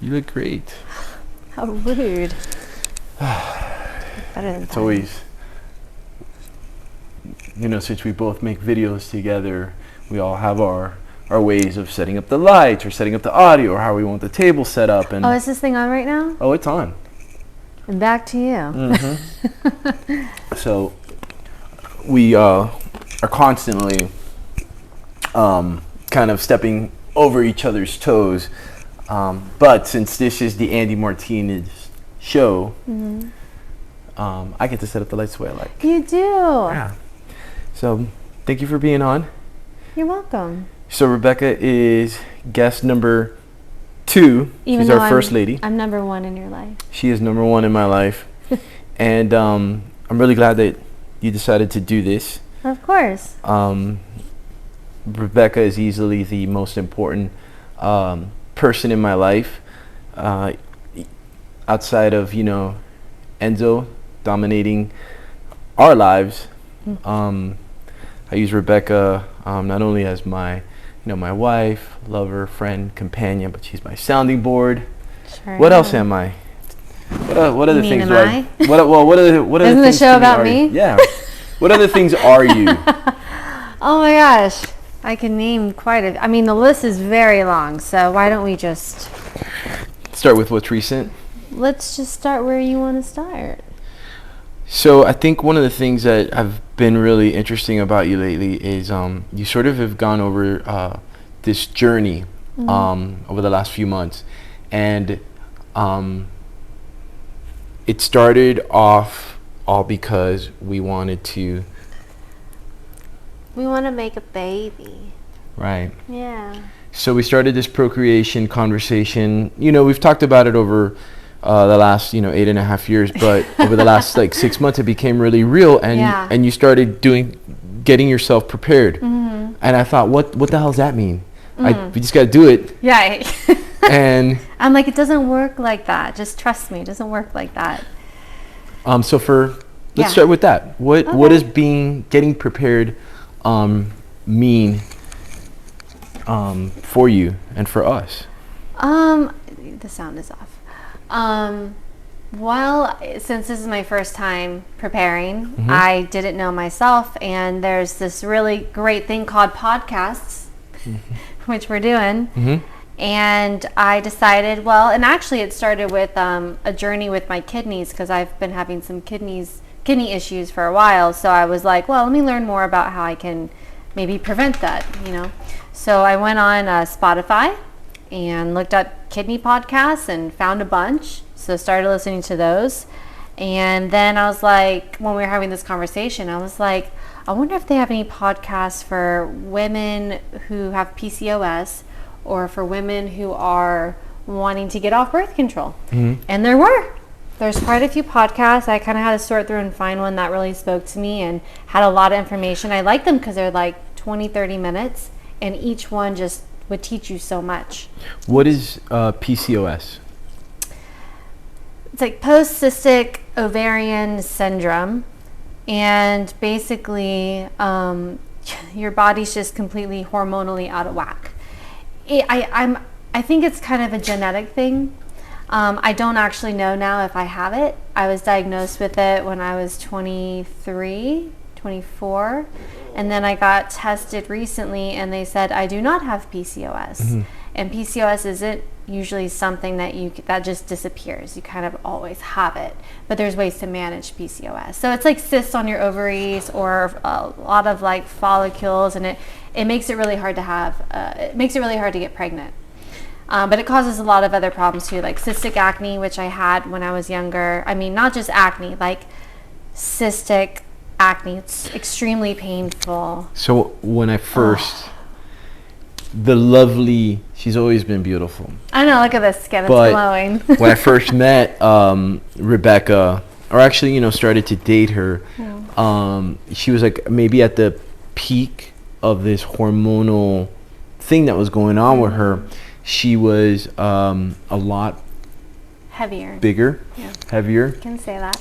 You look great. How rude. Better than It's always, since we both make videos together, we all have our ways of setting up the lights or setting up the audio or how we want the table set up. And is this thing on right now? Oh, it's on. And back to you. Mm-hmm. So we are constantly kind of stepping over each other's toes. But since this is the Andy Martinez show, I get to set up the lights the way I like. You do. Yeah. So thank you for being on. You're welcome. So Rebekah is guest number 2. Even She's our first lady. I'm number 1 in your life. She is number 1 in my life. And I'm really glad that you decided to do this. Of course. Rebekah is easily the most important person in my life, outside of Enzo dominating our lives. I use Rebekah not only as my my wife, lover, friend, companion, but she's my sounding board. Sure. What else am I? What other things do I? What other Isn't the things show to about are me? You? Yeah. What other things are you? Oh my gosh. I can name quite a... I mean, the list is very long, so why don't we just... Start with what's recent? Let's just start where you want to start. So I think one of the things that have been really interesting about you lately is you sort of have gone over this journey over the last few months. And it started off all because we wanted to... We want to make a baby. Right. Yeah. So we started this procreation conversation. We've talked about it over the last 8.5 years, but over the last 6 months it became really real, and you started getting yourself prepared. And I thought, what the hell does that mean? We just got to do it. Yeah. And I'm like, it doesn't work like that. Just trust me, it doesn't work like that. Let's start with that. What does getting prepared mean for you and for us? The sound is off. Well, since this is my first time preparing, I didn't know myself, and there's this really great thing called podcasts, which we're doing. And I decided, and actually it started with a journey with my kidneys, because I've been having some kidney issues for a while. So I was like, let me learn more about how I can maybe prevent that, So I went on Spotify and looked up kidney podcasts and found a bunch. So started listening to those. And then I was like, when we were having this conversation, I was like, I wonder if they have any podcasts for women who have PCOS or for women who are wanting to get off birth control. And there's quite a few podcasts. I kind of had to sort through and find one that really spoke to me and had a lot of information. I like them because they're like 20-30 minutes, and each one just would teach you so much. What is PCOS? It's like post-cystic ovarian syndrome, and basically your body's just completely hormonally out of whack. I think it's kind of a genetic thing. I don't actually know now if I have it. I was diagnosed with it when I was 23, 24, and then I got tested recently and they said I do not have PCOS. And PCOS isn't usually something that just disappears. You kind of always have it, but there's ways to manage PCOS. So it's like cysts on your ovaries or a lot of like follicles, and it makes it really hard to have. It makes it really hard to get pregnant. But it causes a lot of other problems too, like cystic acne, which I had when I was younger. I mean, not just acne, like cystic acne. It's extremely painful. So when I first, the lovely, she's always been beautiful. I know, look at this skin, it's glowing. When I first met Rebekah, or actually, started to date her, she was like maybe at the peak of this hormonal thing that was going on with her. She was a lot heavier, bigger, heavier. You can say that.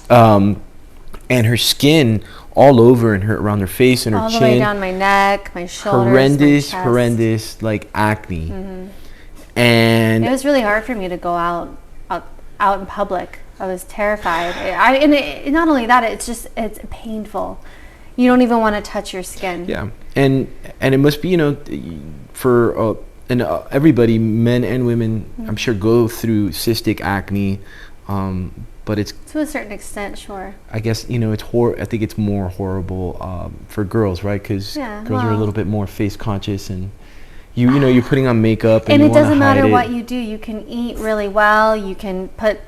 And her skin all over and around her face and her chin. All the way down my neck, my shoulders, horrendous like acne. And it was really hard for me to go out in public. I was terrified. Not only that, it's painful. You don't even want to touch your skin. Yeah, and it must be, for everybody, men and women, I'm sure, go through cystic acne, but it's to a certain extent, sure. I guess it's I think it's more horrible for girls, right? Because girls are a little bit more face conscious, and you're putting on makeup, and it doesn't matter what you do. You can eat really well. You can put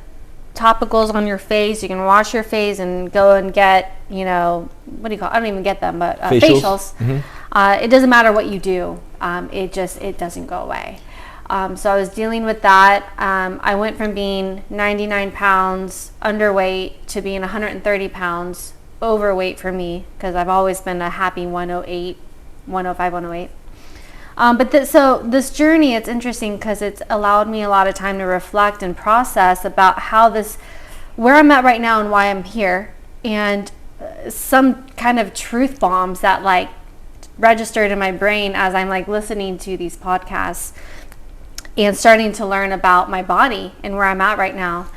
topicals on your face. You can wash your face and go and get what do you call it? I don't even get them, but facials. Mm-hmm. It doesn't matter what you do. It doesn't go away. So I was dealing with that. I went from being 99 pounds underweight to being 130 pounds overweight for me, because I've always been a happy 105, 108. So this journey, it's interesting because it's allowed me a lot of time to reflect and process about where I'm at right now and why I'm here, and some kind of truth bombs that like registered in my brain as I'm like listening to these podcasts and starting to learn about my body and where I'm at right now.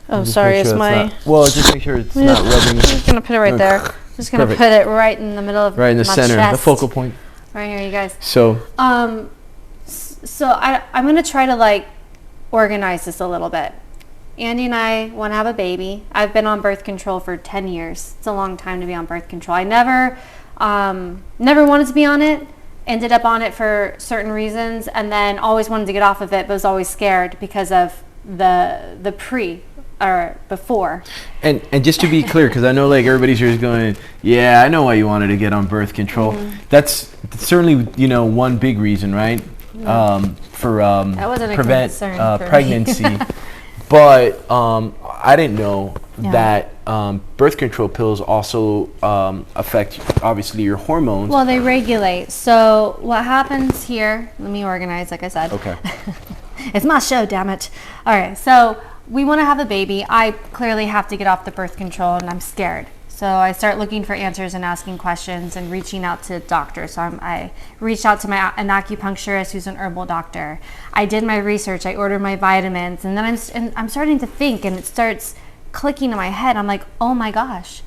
Oh, sorry, it's my... just make sure it's not rubbing. I'm just going to put it right there. I'm just going to put it right in the middle of my chest. Right in the center, the focal point. Right here, you guys. So I'm going to try to like organize this a little bit. Andy and I want to have a baby. I've been on birth control for 10 years. It's a long time to be on birth control. I never wanted to be on it. Ended up on it for certain reasons, and then always wanted to get off of it, but was always scared because of the before. And just to be clear, because I know like everybody's here is going, yeah, I know why you wanted to get on birth control. Mm-hmm. That's certainly one big reason, right? For prevent pregnancy. But I didn't know that birth control pills also affect, obviously, your hormones. Well, they regulate. So what happens here, let me organize, like I said. Okay. It's my show, damn it. All right, so we want to have a baby. I clearly have to get off the birth control, and I'm scared. So I start looking for answers and asking questions and reaching out to doctors. So I reached out to an acupuncturist who's an herbal doctor. I did my research. I ordered my vitamins. And then I'm starting to think, and it starts clicking in my head. I'm like, oh my gosh.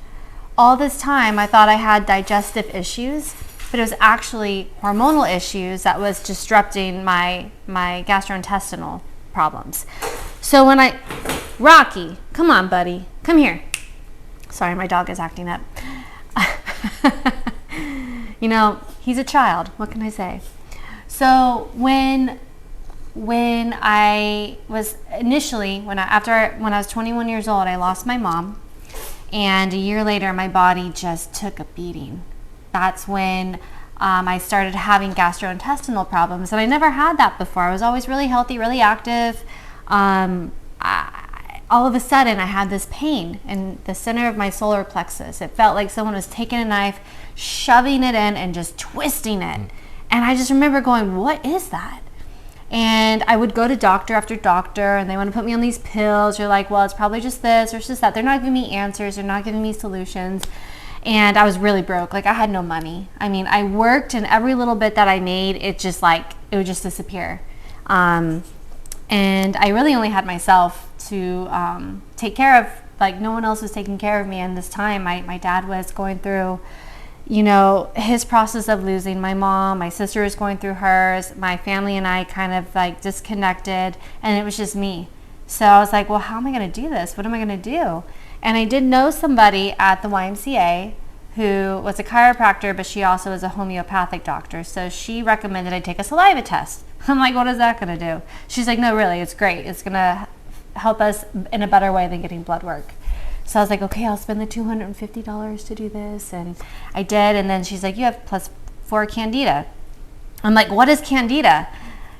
All this time I thought I had digestive issues, but it was actually hormonal issues that was disrupting my gastrointestinal problems. So Rocky, come on, buddy. Come here. Sorry, my dog is acting up. He's a child. What can I say? So when I was initially, when I was 21 years old, I lost my mom. And a year later, my body just took a beating. That's when I started having gastrointestinal problems. And I never had that before. I was always really healthy, really active. All of a sudden, I had this pain in the center of my solar plexus. It felt like someone was taking a knife, shoving it in, and just twisting it. And I just remember going, what is that? And I would go to doctor after doctor, and they want to put me on these pills. You're like, well, it's probably just this or just that. They're not giving me answers. They're not giving me solutions. And I was really broke. Like, I had no money. I mean, I worked, and every little bit that I made, it would just disappear. And I really only had myself to take care of. Like, no one else was taking care of me. And this time, my dad was going through, his process of losing my mom. My sister was going through hers. My family and I kind of like disconnected, and it was just me. So I was like, well, how am I going to do this? What am I going to do? And I did know somebody at the YMCA who was a chiropractor, but she also was a homeopathic doctor. So she recommended I take a saliva test. I'm like, what is that going to do? She's like, no, really, it's great. It's going to help us in a better way than getting blood work. So I was like, okay, I'll spend the $250 to do this. And I did. And then she's like, you have +4 Candida. I'm like, what is Candida?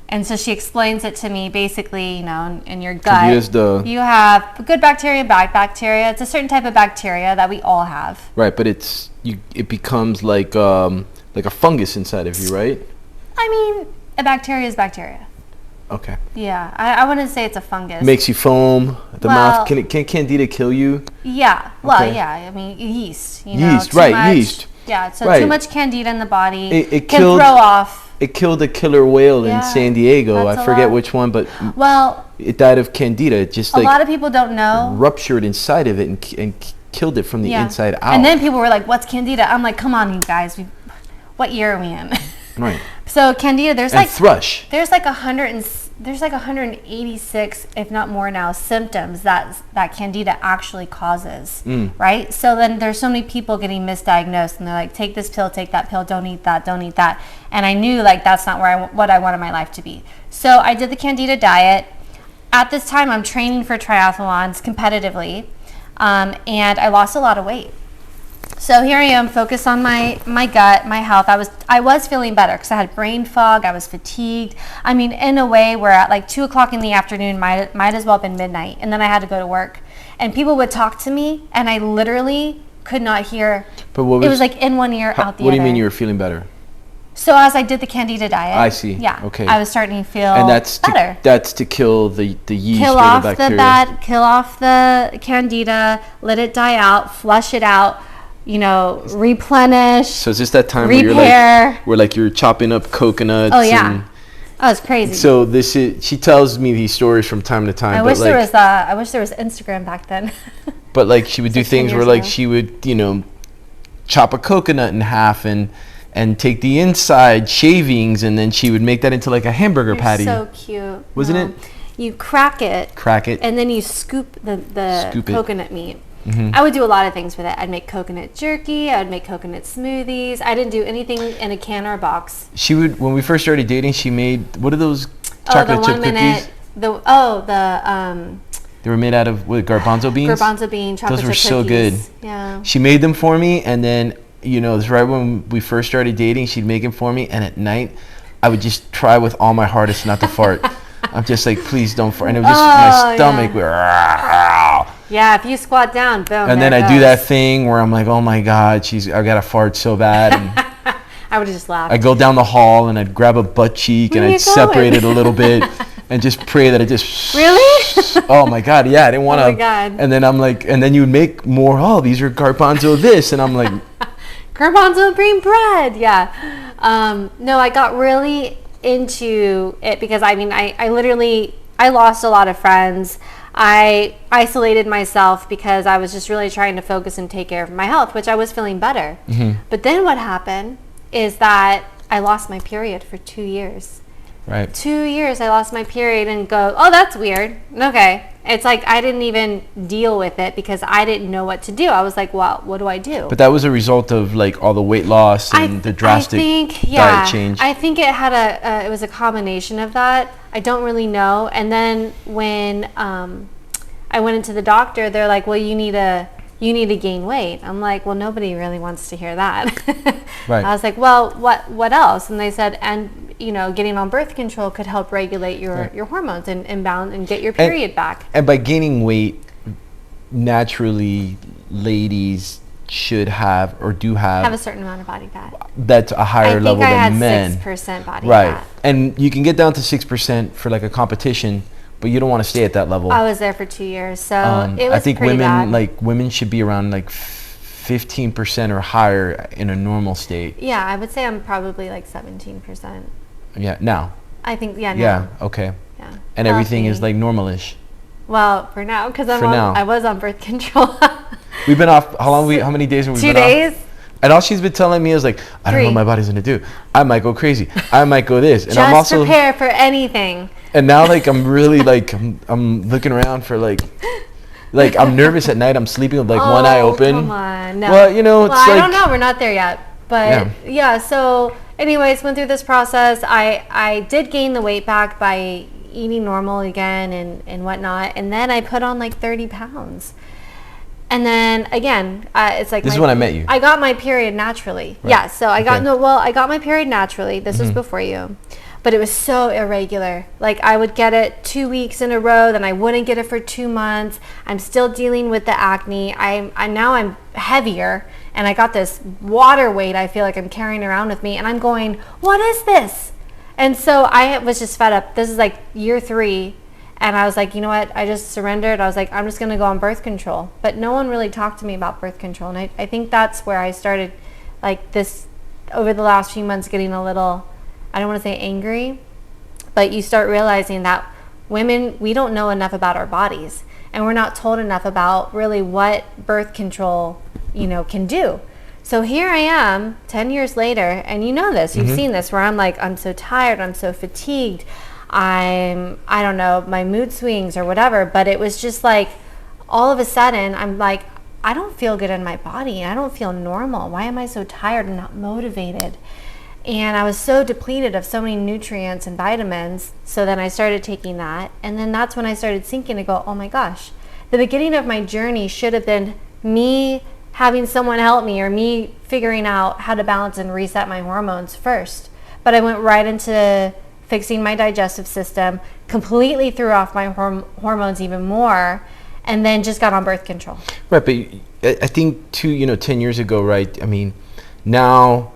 And so she explains it to me, basically, in your gut, you have good bacteria and bad bacteria. It's a certain type of bacteria that we all have. Right, but it becomes like a fungus inside of you, right? I mean, a bacteria is bacteria. Okay. Yeah, I wouldn't say it's a fungus. Makes you foam at the mouth. Can Candida kill you? Yeah. Well, yeah. I mean, yeast. Yeast, right? Yeast. Yeah. So right. Too much Candida in the body it can throw off It killed a killer whale in San Diego. I forget which one, but it died of Candida. It just a lot of people don't know. Ruptured inside of it and killed it from the inside out. And then people were like, "What's Candida?" I'm like, "Come on, you guys. What year are we in?" Right. So Candida, there's thrush. There's like 186, if not more now, symptoms that Candida actually causes, right? So then there's so many people getting misdiagnosed, and they're like, take this pill, take that pill, don't eat that. And I knew like that's not what I wanted my life to be. So I did the Candida diet. At this time, I'm training for triathlons competitively, and I lost a lot of weight. So here I am, focused on my gut, my health. I was feeling better because I had brain fog. I was fatigued. I mean, in a way where at like 2 o'clock in the afternoon might as well have been midnight, and then I had to go to work. And people would talk to me, and I literally could not hear. But it was like in one ear, out the other. What do you mean you were feeling better? So as I did the Candida diet, I see. Yeah. Okay. I was starting to feel better. That's to kill the yeast or the bacteria. Kill off the Candida, let it die out, flush it out. Replenish. So is this that time repair. where you're chopping up coconuts? Oh yeah. It's crazy. So she tells me these stories from time to time. I wish there was Instagram back then. But she would do things where she would, chop a coconut in half and take the inside shavings, and then she would make that into like a hamburger patty. So cute. Wasn't it? You crack it, and then you scoop the coconut meat. I would do a lot of things with it. I'd make coconut jerky. I would make coconut smoothies. I didn't do anything in a can or a box. She would, when we first started dating, she made, what are those chocolate chip cookies? They were made out of garbanzo beans? Garbanzo bean chocolate chip cookies. Those were so good. Yeah. She made them for me, and then, it was right when we first started dating, she'd make them for me, and at night, I would just try with all my hardest not to fart. I'm just like, please don't fart. And it was just my stomach would. Yeah, if you squat down, boom. And then I do that thing where I'm like, oh my God, I got to fart so bad. And I would have just laughed. I'd go down the hall and I'd grab a butt cheek and I'd separate it a little bit and just pray that it just. Really? Oh my God, yeah, I didn't want to. Oh my God. And then I'm like, and then you would make more, these are garbanzo this. And I'm like. Garbanzo green bread, yeah. No, I got really into it because I lost a lot of friends. I isolated myself because I was just really trying to focus and take care of my health, which I was feeling better. But then what happened is that I lost my period for 2 years. Right. 2 years I lost my period and go, oh, that's weird. Okay. It's like I didn't even deal with it because I didn't know what to do. I was like, well, what do I do? But that was a result of all the weight loss and the drastic diet change. I think it had it was a combination of that. I don't really know. And then when I went into the doctor, they're like, well, you need to gain weight. I'm like, well, nobody really wants to hear that. Right. I was like, well, what else? And they said, getting on birth control could help regulate your hormones and balance and get your period back. And by gaining weight, naturally, ladies should have or do have a certain amount of body fat. That's a higher level than men. I think I had 6% body fat. Right. Fat. And you can get down to 6% for a competition, but you don't want to stay at that level. I was there for 2 years, so it was I think pretty bad. women should be around 15% or higher in a normal state. Yeah, I would say I'm probably 17%. Yeah, now. I think now. Yeah, okay. Yeah. And everything is normalish. Well, for now, because I was on birth control. We've been off. How many days have we been off? 2 days. And all she's been telling me is I don't know what my body's gonna do. I might go crazy. I might go this. And Just I'm also prepare for anything. And now I'm really I'm looking around for I'm nervous at night. I'm sleeping with one eye open. Come on, no. Well, I don't know. We're not there yet. But yeah. So, anyways, went through this process. I did gain the weight back by eating normal again and whatnot. And then I put on 30 pounds. And then again, it's this is when I met you. I got my period naturally. Right. Yeah, so I got my period naturally. This was before you. But it was so irregular. I would get it 2 weeks in a row, then I wouldn't get it for 2 months. I'm still dealing with the acne. I'm heavier, and I got this water weight I feel like I'm carrying around with me, and I'm going, what is this? And so I was just fed up. This is year 3. And I was like, you know what? I just surrendered. I was like, I'm just going to go on birth control. But no one really talked to me about birth control. And I think that's where I started, this, over the last few months, getting a little I don't want to say angry, but you start realizing that women, we don't know enough about our bodies, and we're not told enough about really what birth control, can do. So here I am 10 years later, and you've seen this, where I'm so tired, I'm so fatigued, I don't know, my mood swings or whatever, but it was just like, all of a sudden, I'm like, I don't feel good in my body. I don't feel normal. Why am I so tired and not motivated? And I was so depleted of so many nutrients and vitamins. So then I started taking that. And then that's when I started sinking to go, oh my gosh, the beginning of my journey should have been me having someone help me, or me figuring out how to balance and reset my hormones first. But I went right into fixing my digestive system, completely threw off my hormones even more, and then just got on birth control. Right, but I think too, 10 years ago, right? I mean, now,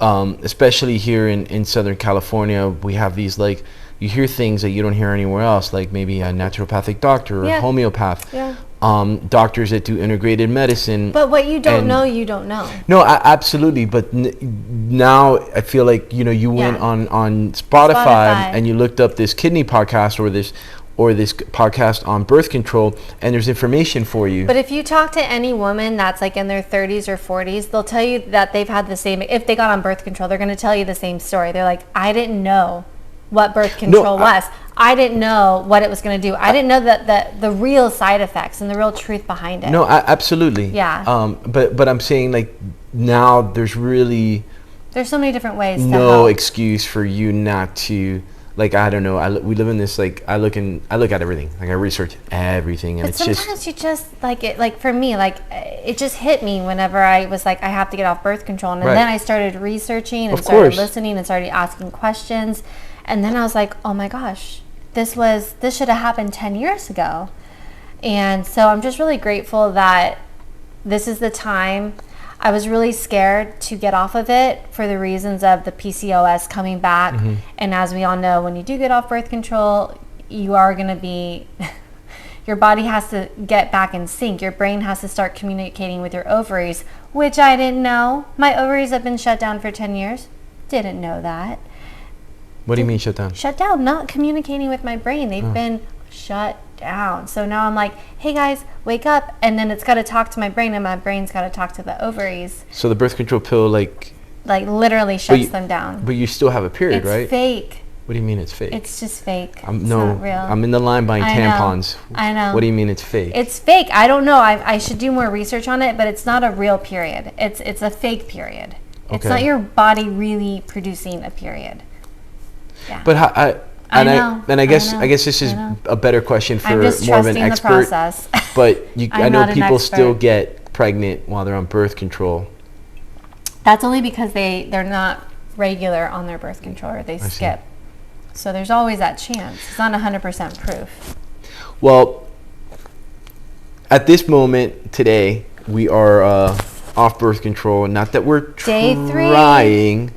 especially here in Southern California, we have these, like, you hear things that you don't hear anywhere else, like maybe a naturopathic doctor or a homeopath. Yeah. Doctors that do integrated medicine. But what you don't know, you don't know. No, absolutely. But now I feel like, you went on Spotify and you looked up this kidney podcast or this podcast on birth control, and there's information for you. But if you talk to any woman that's like in their 30s or 40s, they'll tell you that they've had the same, if they got on birth control, they're going to tell you the same story. They're like, I didn't know what birth control was. I didn't know what it was going to do. I didn't know that the real side effects and the real truth behind it. No, absolutely. Yeah. But I'm saying, like, now there's so many different ways to no help. Excuse for you not to, like, I don't know, we live in this, like, I look at everything, like, I research everything, and but sometimes you just, like, it, like, for me, like, it just hit me whenever I was like, I have to get off birth control, and then I started researching and started listening and started asking questions, and then I was like, oh my gosh, this should have happened 10 years ago. And so I'm just really grateful that this is the time. I was really scared to get off of it for the reasons of the PCOS coming back. Mm-hmm. And as we all know, when you do get off birth control, you are going to be, your body has to get back in sync. Your brain has to start communicating with your ovaries, which I didn't know. My ovaries have been shut down for 10 years. Didn't know that. What do you mean shut down? Shut down, not communicating with my brain. They've been shut down. So now I'm like, hey guys, wake up. And then it's got to talk to my brain, and my brain's got to talk to the ovaries. So the birth control pill, like literally shuts them down. But you still have a period, right? It's fake. What do you mean it's fake? It's just fake. It's not real. I'm in the line buying tampons. I know. What do you mean it's fake? It's fake. I don't know. I should do more research on it, but it's not a real period. It's a fake period. Okay. It's not your body really producing a period. Yeah. But I guess this is a better question for more of an expert. The process. But I know people still get pregnant while they're on birth control. That's only because they're not regular on their birth control, or they skip. So there's always that chance. It's not 100% proof. Well, at this moment today, we are off birth control. Not that we're trying.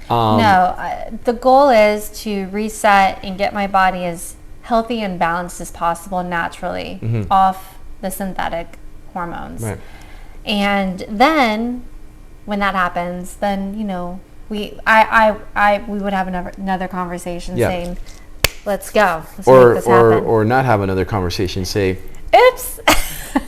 The goal is to reset and get my body as healthy and balanced as possible naturally off the synthetic hormones. Right. And then when that happens, then we would have another conversation saying, let's go. Let's make this happen. Or not have another conversation, say, oops.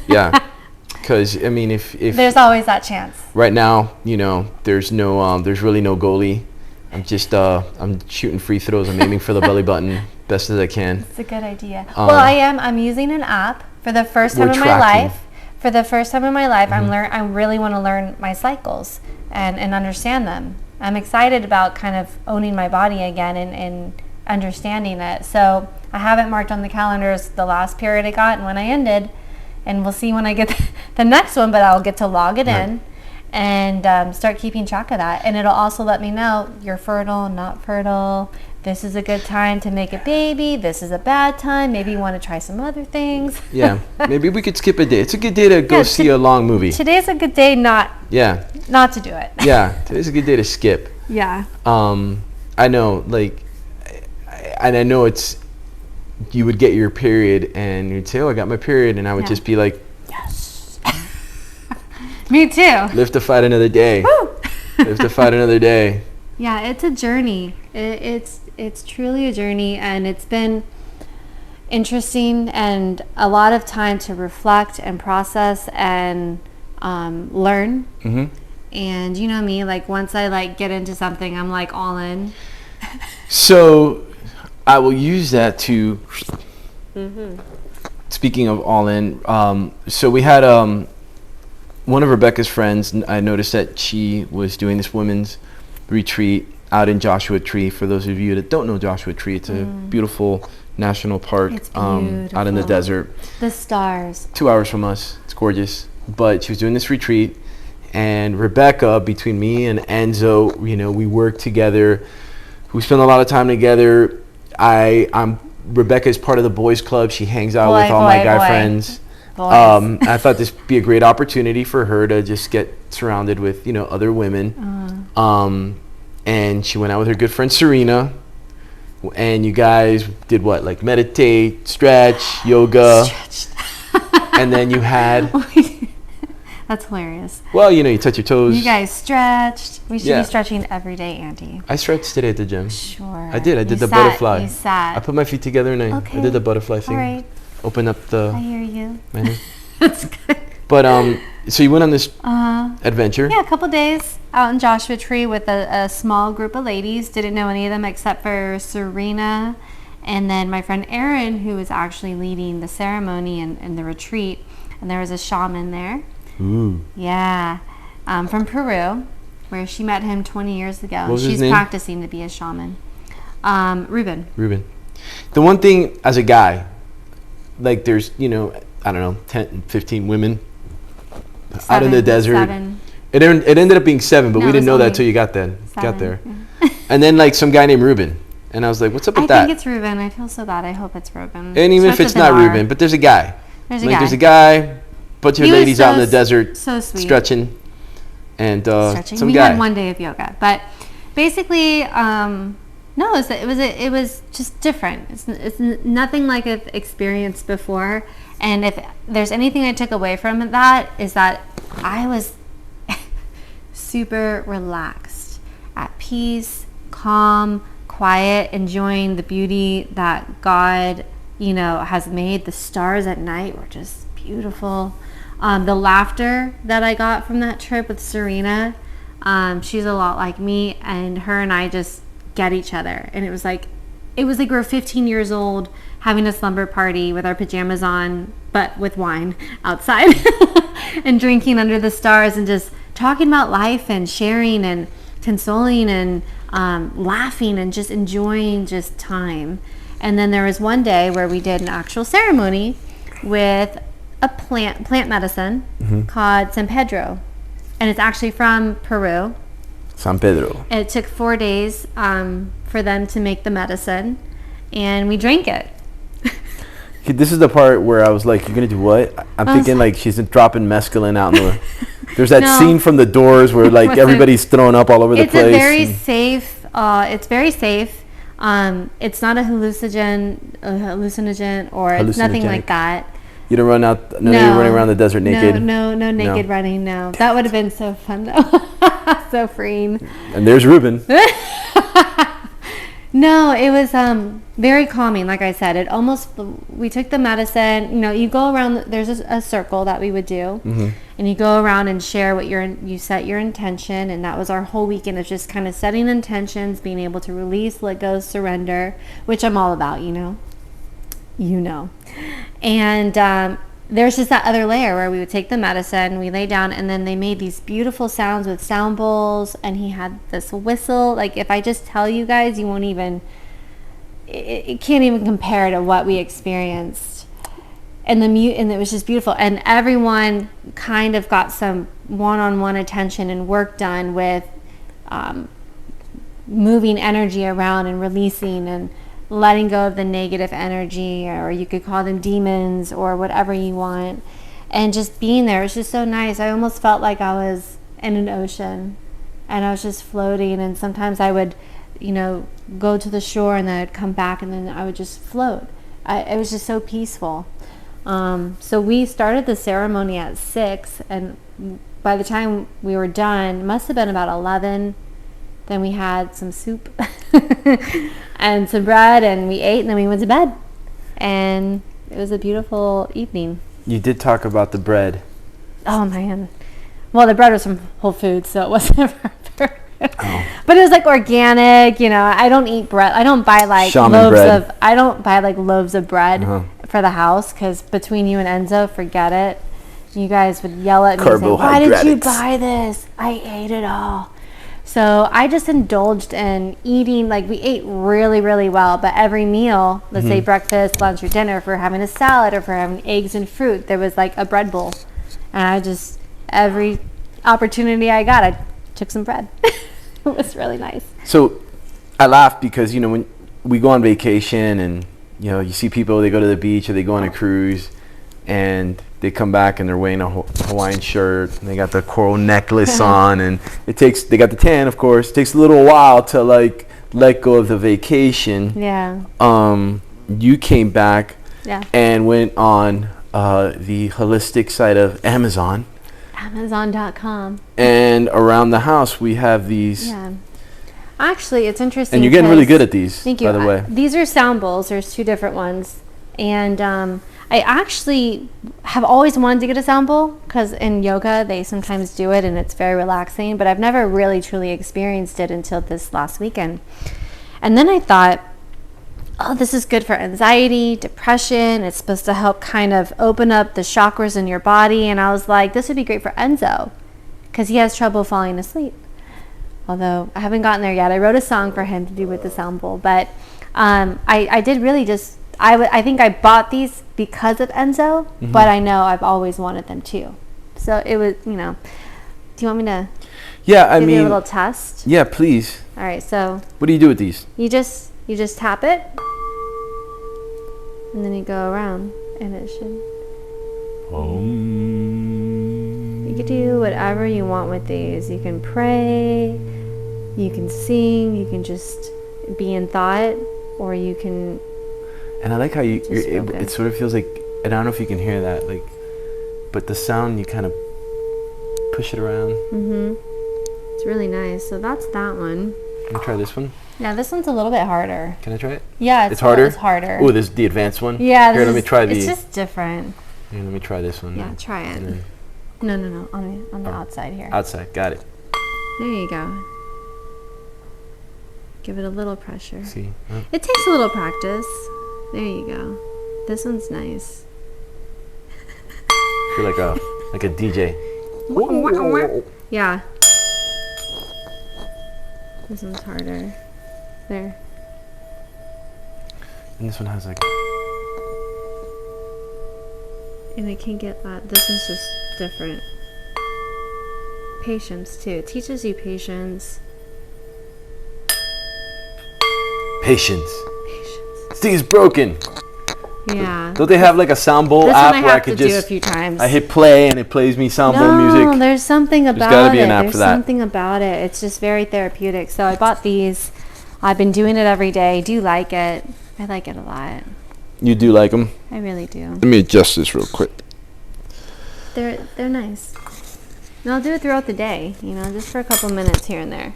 Yeah. Because I mean, if there's always that chance. Right now, there's really no goalie. I'm just I'm shooting free throws. I'm aiming for the belly button best as I can. It's a good idea. Well, I'm using an app for the first time in my life. For the first time in my life, I really want to learn my cycles and understand them. I'm excited about kind of owning my body again and understanding it. So I have it marked on the calendars the last period I got and when I ended. And we'll see when I get the next one, but I'll get to log it in and start keeping track of that. And it'll also let me know you're fertile, not fertile. This is a good time to make a baby. This is a bad time. Maybe you want to try some other things. Yeah, maybe we could skip a day. It's a good day to go see a long movie. Today's a good day not to do it. Yeah, today's a good day to skip. Yeah. I know, and I know it's, you would get your period and you'd say, oh, I got my period. And I would just be like, yes. Me too. Live to fight another day. Woo. Live to fight another day. Yeah, it's a journey. It's truly a journey, and it's been interesting and a lot of time to reflect and process and learn. Mm-hmm. And you know me, like once I like get into something, I'm like all in. So I will use that to, speaking of all in, so we had one of Rebekah's friends, I noticed that she was doing this women's retreat out in Joshua Tree. For those of you that don't know Joshua Tree, it's a beautiful national park out in the desert. The stars. 2 hours from us. It's gorgeous. But she was doing this retreat, and Rebekah, between me and Enzo, you know, we work together. We spend a lot of time together. Rebekah is part of the boys club. She hangs out with all my guy friends. I thought this would be a great opportunity for her to just get surrounded with, you know, other women. And she went out with her good friend Serena, and you guys did what? Like meditate, stretch, yoga. Stretched. And then you had... That's hilarious. Well, you know, you touch your toes. You guys stretched. We should be stretching every day, Andy. I stretched today at the gym. Sure. I did the butterfly. You sat. I put my feet together and I did the butterfly thing. All right. Open up the... I hear you. That's good. But, so you went on this adventure? Yeah, a couple days out in Joshua Tree with a small group of ladies. Didn't know any of them except for Serena and then my friend Erin, who was actually leading the ceremony and the retreat. And there was a shaman there. Ooh. Yeah. From Peru, where she met him 20 years ago. What was his She's name? practicing to be a shaman. Ruben. The one thing as a guy, like there's, you know, I don't know, 10, 15 women out in the desert. 7. It ended up being 7, but we didn't know that till you got there. Yeah. And then like some guy named Ruben. And I was like, what's up with that? I think it's Ruben. I feel so bad. I hope it's Ruben. And even if it's not Ruben, but there's a guy. There's a guy, bunch of ladies out in the desert so sweet. Stretching. And stretching. Some we guy. had one day of yoga. But basically, no, it was just different. It's nothing like I've experienced before. And if there's anything I took away from that, is that I was super relaxed, at peace, calm, quiet, enjoying the beauty that God, you know, has made. The stars at night were just beautiful. The laughter that I got from that trip with Serena, she's a lot like me, and her and I just get each other. And it was like we're 15 years old having a slumber party with our pajamas on, but with wine outside and drinking under the stars and just talking about life and sharing and consoling and laughing and just enjoying just time. And then there was one day where we did an actual ceremony with a plant medicine called San Pedro, and it's actually from Peru. San Pedro. And it took 4 days for them to make the medicine, and we drank it. This is the part where I was like, you're going to do what? I'm thinking like she's dropping mescaline out in the... There's that scene from The Doors where like everybody's throwing up all over the place. It's very safe. It's very safe. It's not a hallucinogen, or it's nothing like that. You don't run out. No, you're running around the desert naked. No naked running. No, that would have been so fun though. So freeing. And there's Ruben. No, it was very calming. Like I said, we took the medicine. You know, you go around. There's a circle that we would do, and you go around and share what you set your intention, and that was our whole weekend of just kind of setting intentions, being able to release, let go, surrender, which I'm all about. You know, and there's just that other layer where we would take the medicine, we lay down, and then they made these beautiful sounds with sound bowls, and he had this whistle. Like, if I just tell you guys, you won't even, it can't even compare to what we experienced. And and it was just beautiful. And everyone kind of got some one-on-one attention and work done with moving energy around and releasing and letting go of the negative energy, or you could call them demons or whatever you want, and just being there. It was just so nice. I almost felt like I was in an ocean and I was just floating, and sometimes I would, go to the shore and then I'd come back and then I would just float. It was just so peaceful. So we started the ceremony at 6, and by the time we were done, it must have been about 11, Then we had some soup and some bread, and we ate, and then we went to bed. And it was a beautiful evening. You did talk about the bread. Oh, man. Well, the bread was from Whole Foods, so it wasn't but it was like organic, you know. I don't eat bread. I don't buy like loaves of bread for the house, because between you and Enzo, forget it. You guys would yell at me and say, "Why did you buy this? I ate it all." So I just indulged in eating. Like, we ate really, really well, but every meal, let's say breakfast, lunch, or dinner, if we're having a salad or if we're having eggs and fruit, there was like a bread bowl. And I just, every opportunity I got, I took some bread. It was really nice. So I laugh because, you know, when we go on vacation and, you know, you see people, they go to the beach or they go on a cruise and they come back and they're wearing a Hawaiian shirt and they got the coral necklace on, and they got the tan, of course. It takes a little while to like let go of the vacation. Yeah. You came back and went on the holistic side of Amazon. Amazon.com. And around the house we have these. Yeah. Actually, it's interesting. And you're getting really good at these. Thank you. By the way, these are sound bowls. There's 2 different ones, and I actually have always wanted to get a sound bowl, because in yoga they sometimes do it and it's very relaxing, but I've never really truly experienced it until this last weekend. And then I thought, oh, this is good for anxiety, depression. It's supposed to help kind of open up the chakras in your body. And I was like, this would be great for Enzo, because he has trouble falling asleep. Although I haven't gotten there yet. I wrote a song for him to do with the sound bowl, but I did really just, I think I bought these because of Enzo, but I know I've always wanted them too. So it was, you know, do you want me to give you a little test? Yeah, please. All right, so. What do you do with these? You just tap it, and then you go around, and it should. You can do whatever you want with these. You can pray, you can sing, you can just be in thought, or you can. And I like how it sort of feels like, and I don't know if you can hear that, like, but the sound, you kind of push it around. It's really nice. So that's that one. Can I try this one? Yeah, this one's a little bit harder. Can I try it? Yeah, it's harder. It's harder. Oh, this is the advanced one. Yeah. Here, let me try It's just different. Here, let me try this one. Yeah, try it. No. On the outside here. Outside. Got it. There you go. Give it a little pressure. See? It takes a little practice. There you go. This one's nice. I feel like a DJ. Yeah. This one's harder. There. And this one has like. And it can get that. This one's just different. Patience too. It teaches you patience. Patience. This thing is broken. Yeah. Don't they have like a sound bowl app where I could just do a few times? I hit play and it plays me sound bowl music? No, there's something about There's gotta be an app There's for that. something about it. It's just very therapeutic. So I bought these. I've been doing it every day. Do you like it? I like it a lot. You do like them? I really do. Let me adjust this real quick. They're nice. And I'll do it throughout the day, you know, just for a couple minutes here and there.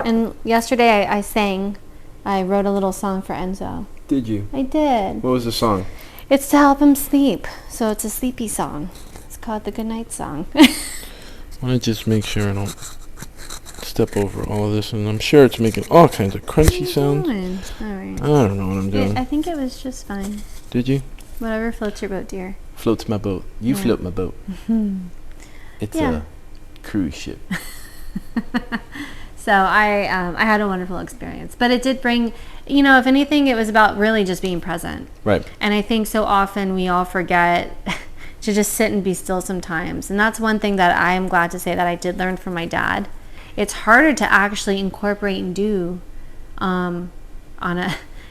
And yesterday I sang. I wrote a little song for Enzo. Did you? I did. What was the song? It's to help him sleep. So it's a sleepy song. It's called the Goodnight Song. I want to just make sure I don't step over all of this, and I'm sure it's making all kinds of crunchy sounds. All right. I don't know what I'm doing. I think it was just fine. Did you? Whatever floats your boat, dear. Floats my boat. You float my boat. It's a cruise ship. So I had a wonderful experience, but it did bring, you know, if anything, it was about really just being present. Right. And I think so often we all forget to just sit and be still sometimes. And that's one thing that I am glad to say that I did learn from my dad. It's harder to actually incorporate and do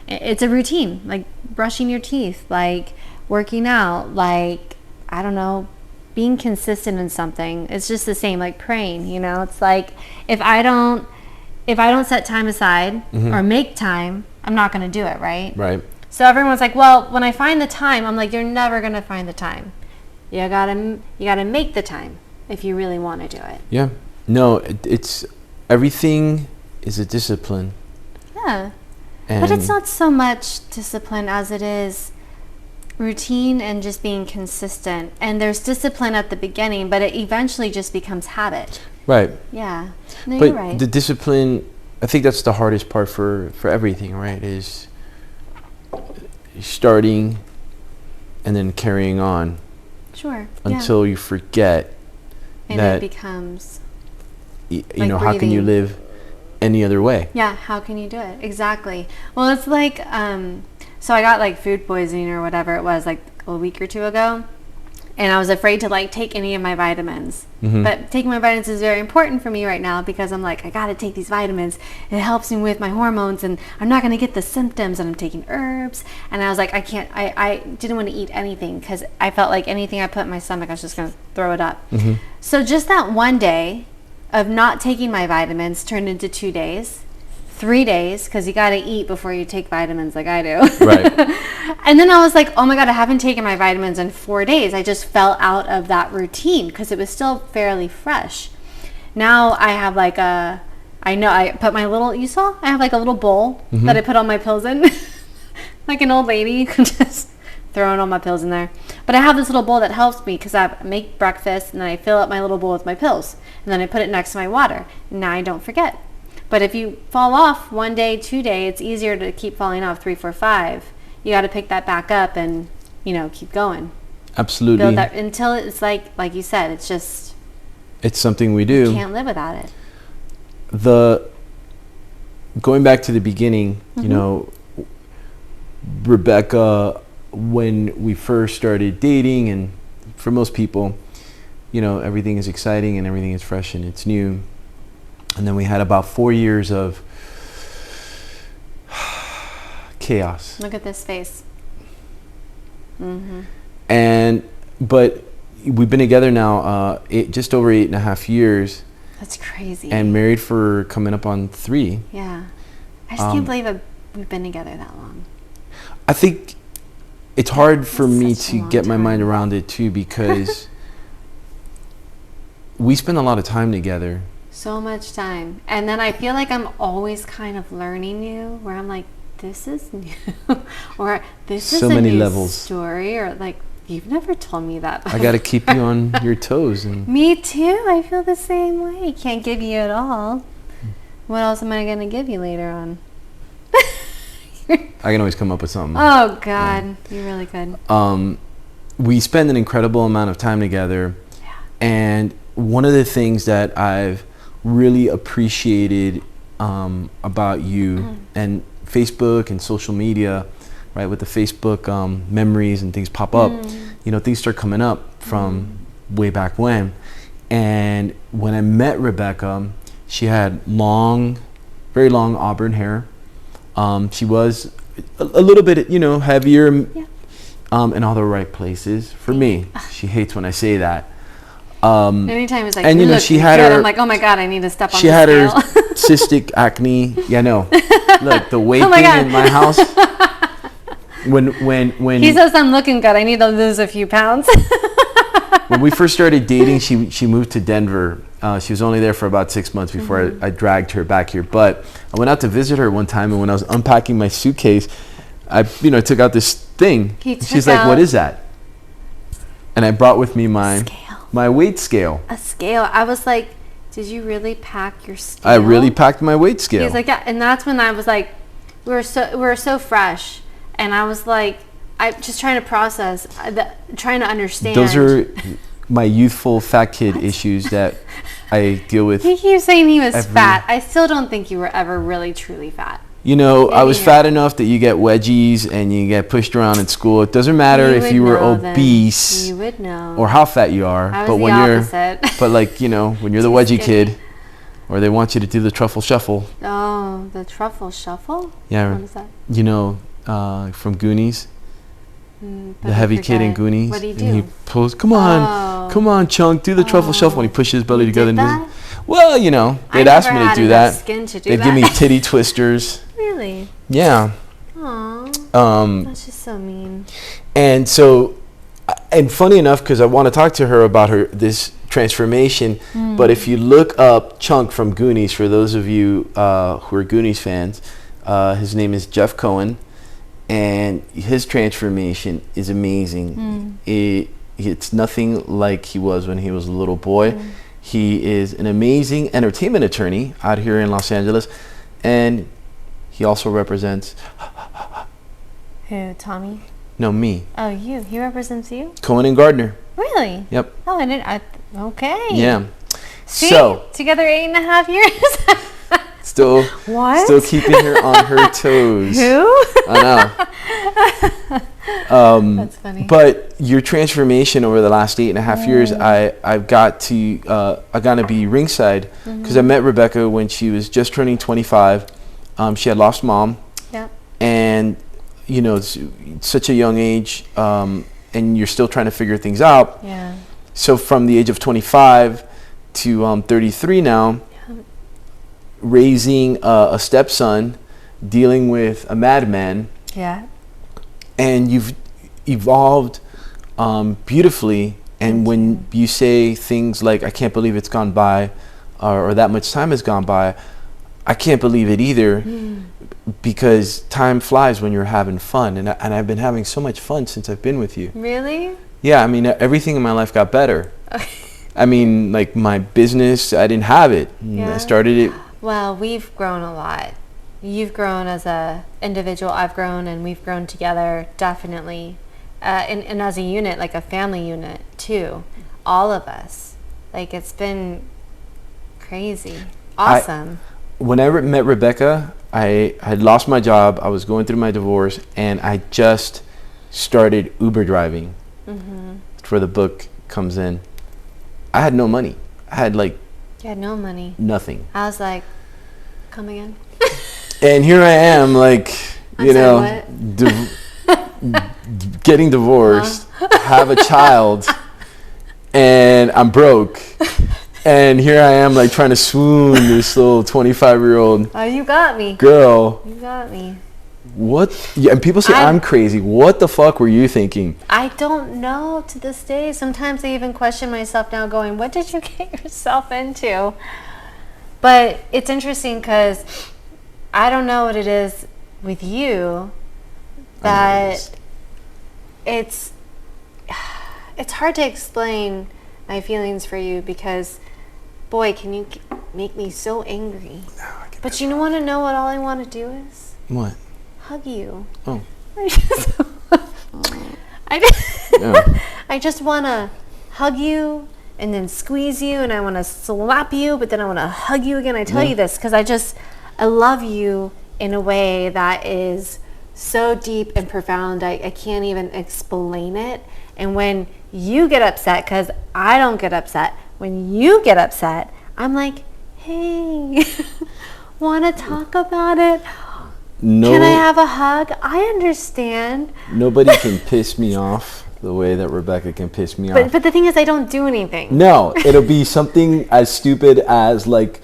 it's a routine, like brushing your teeth, like working out, like, I don't know, being consistent in something. It's just the same, like praying, you know. It's like if I don't set time aside or make time, I'm not going to do it, right? Right. So everyone's like, well, when I find the time, I'm like, you're never going to find the time. You got to make the time if you really want to do it. Yeah. No, it's everything is a discipline. Yeah. But it's not so much discipline as it is routine and just being consistent. And there's discipline at the beginning, but it eventually just becomes habit. Right. Yeah. No, but you're right. The discipline, I think that's the hardest part for everything, right? Is starting and then carrying on. Sure. Until you forget and that it becomes you know, how can you live any other way? Yeah, how can you do it? Exactly. Well, it's like so I got like food poisoning or whatever it was like a week or two ago, and I was afraid to like take any of my vitamins. But taking my vitamins is very important for me right now because I'm like, I got to take these vitamins. It helps me with my hormones and I'm not going to get the symptoms, and I'm taking herbs. And I was like, I didn't want to eat anything because I felt like anything I put in my stomach, I was just going to throw it up. So just that one day of not taking my vitamins turned into 2 days, 3 days, because you got to eat before you take vitamins like I do. Right. And then I was like, oh my God, I haven't taken my vitamins in 4 days. I just fell out of that routine because it was still fairly fresh. Now I have like I put my little, you saw? I have like a little bowl that I put all my pills in. Like an old lady, just throwing all my pills in there. But I have this little bowl that helps me because I make breakfast and then I fill up my little bowl with my pills. And then I put it next to my water. And now I don't forget. But if you fall off 1 day, 2 days, it's easier to keep falling off 3, 4, 5. You got to pick that back up and, keep going. Absolutely. Build that until it's like you said, it's just... It's something we do. You can't live without it. Going back to the beginning, Rebekah, when we first started dating, and for most people, everything is exciting and everything is fresh and it's new. And then we had about 4 years of chaos. Look at this face. But we've been together now just over 8.5 years. That's crazy. And married for coming up on 3. Yeah. I just can't believe we've been together that long. I think it's hard for me to get my mind around it too, because we spend a lot of time together. So much time. And then I feel like I'm always kind of learning you, where I'm like, this is new. Or this is so a many new levels. Story. Or like, you've never told me that before. I got to keep you on your toes. And me too. I feel the same way. Can't give you it all. What else am I going to give you later on? I can always come up with something. Oh, God. Yeah. You really could. We spend an incredible amount of time together. Yeah. And one of the things that I've really appreciated about you and Facebook and social media, right, with the Facebook memories and things pop up, things start coming up from way back when. And when I met Rebekah, she had very long auburn hair. She was a little bit, heavier in all the right places. For me, she hates when I say that. Anytime it's like, and she had her. I'm like, oh my God, I need to step on the scale. She had her cystic acne. Yeah, no. Look, the weight thing in my house. When he says I'm looking good, I need to lose a few pounds. When we first started dating, she moved to Denver. She was only there for about 6 months before I dragged her back here. But I went out to visit her one time, and when I was unpacking my suitcase, I took out this thing. She's like, "What is that?" And I brought with me my weight scale. A scale. I was like, did you really pack your scale? I really packed my weight scale. He's like, yeah. And that's when I was like, we were so fresh. And I was like, I'm just trying to process, trying to understand. Those are my youthful fat kid issues that I deal with. He keeps saying he was fat. I still don't think you were ever really, truly fat. I was fat enough that you get wedgies and you get pushed around in school. It doesn't matter if you were obese. You would know. Or how fat you are. I was the opposite. But when you're the wedgie kid, or they want you to do the truffle shuffle. Oh, the truffle shuffle? Yeah. What is that? From Goonies. The heavy kid in Goonies. What do you do? And he pulls, come on, Chunk, do the truffle shuffle. And he pushes his belly together. Well, they'd ask me to do that. They'd give me titty twisters. Really? Yeah. Aww. That's just so mean. And funny enough, because I want to talk to her about this transformation. But if you look up Chunk from Goonies, for those of you who are Goonies fans, his name is Jeff Cohen, and his transformation is amazing. It's nothing like he was when he was a little boy. He is an amazing entertainment attorney out here in Los Angeles, and he also represents... Who, Tommy? No, me. Oh, you. He represents you? Cohen and Gardner. Really? Yep. Oh, I didn't... okay. Yeah. See? So, together 8.5 years? Still keeping her on her toes. Who? I know. That's funny. But your transformation over the last 8.5 years, I got to be ringside because I met Rebekah when she was just turning 25. She had lost mom. Yeah. And you know, it's such a young age, and you're still trying to figure things out. Yeah. So from the age of 25 to 33 now, raising a stepson, dealing with a madman. Yeah. And you've evolved beautifully. And when you say things like, I can't believe it's gone by, or that much time has gone by, I can't believe it either, because time flies when you're having fun. And I've been having so much fun since I've been with you. Really? Yeah, I mean, everything in my life got better. I mean, like my business, I didn't have it. Yeah. I started it. Well, we've grown a lot. You've grown as a individual, I've grown, and we've grown together, definitely. And as a unit, like a family unit, too. All of us. Like, it's been crazy. Awesome. When I met Rebekah, I had lost my job. I was going through my divorce, and I just started Uber driving. That's where the book comes in. I had no money. I had like... You had no money. Nothing. I was like, come again? And here I am, like, getting divorced, have a child, and I'm broke. And here I am, like, trying to swoon this little 25-year-old Oh, you got me. girl. You got me. What? Yeah, and people say I'm crazy. What the fuck were you thinking? I don't know to this day. Sometimes I even question myself now going, what did you get yourself into? But it's interesting because I don't know what it is with you that it's hard to explain my feelings for you because, boy, can you make me so angry. But you want to know what all I want to do is? What? Hug you. Oh. I just want to hug you and then squeeze you, and I want to slap you, but then I want to hug you again. I tell you this because I love you in a way that is so deep and profound. I can't even explain it. And when you get upset, because I don't get upset, when you get upset, I'm like, hey, want to talk about it? No. Can I have a hug? I understand. Nobody can piss me off the way that Rebekah can piss me off. But the thing is, I don't do anything. No, it'll be something as stupid as, like,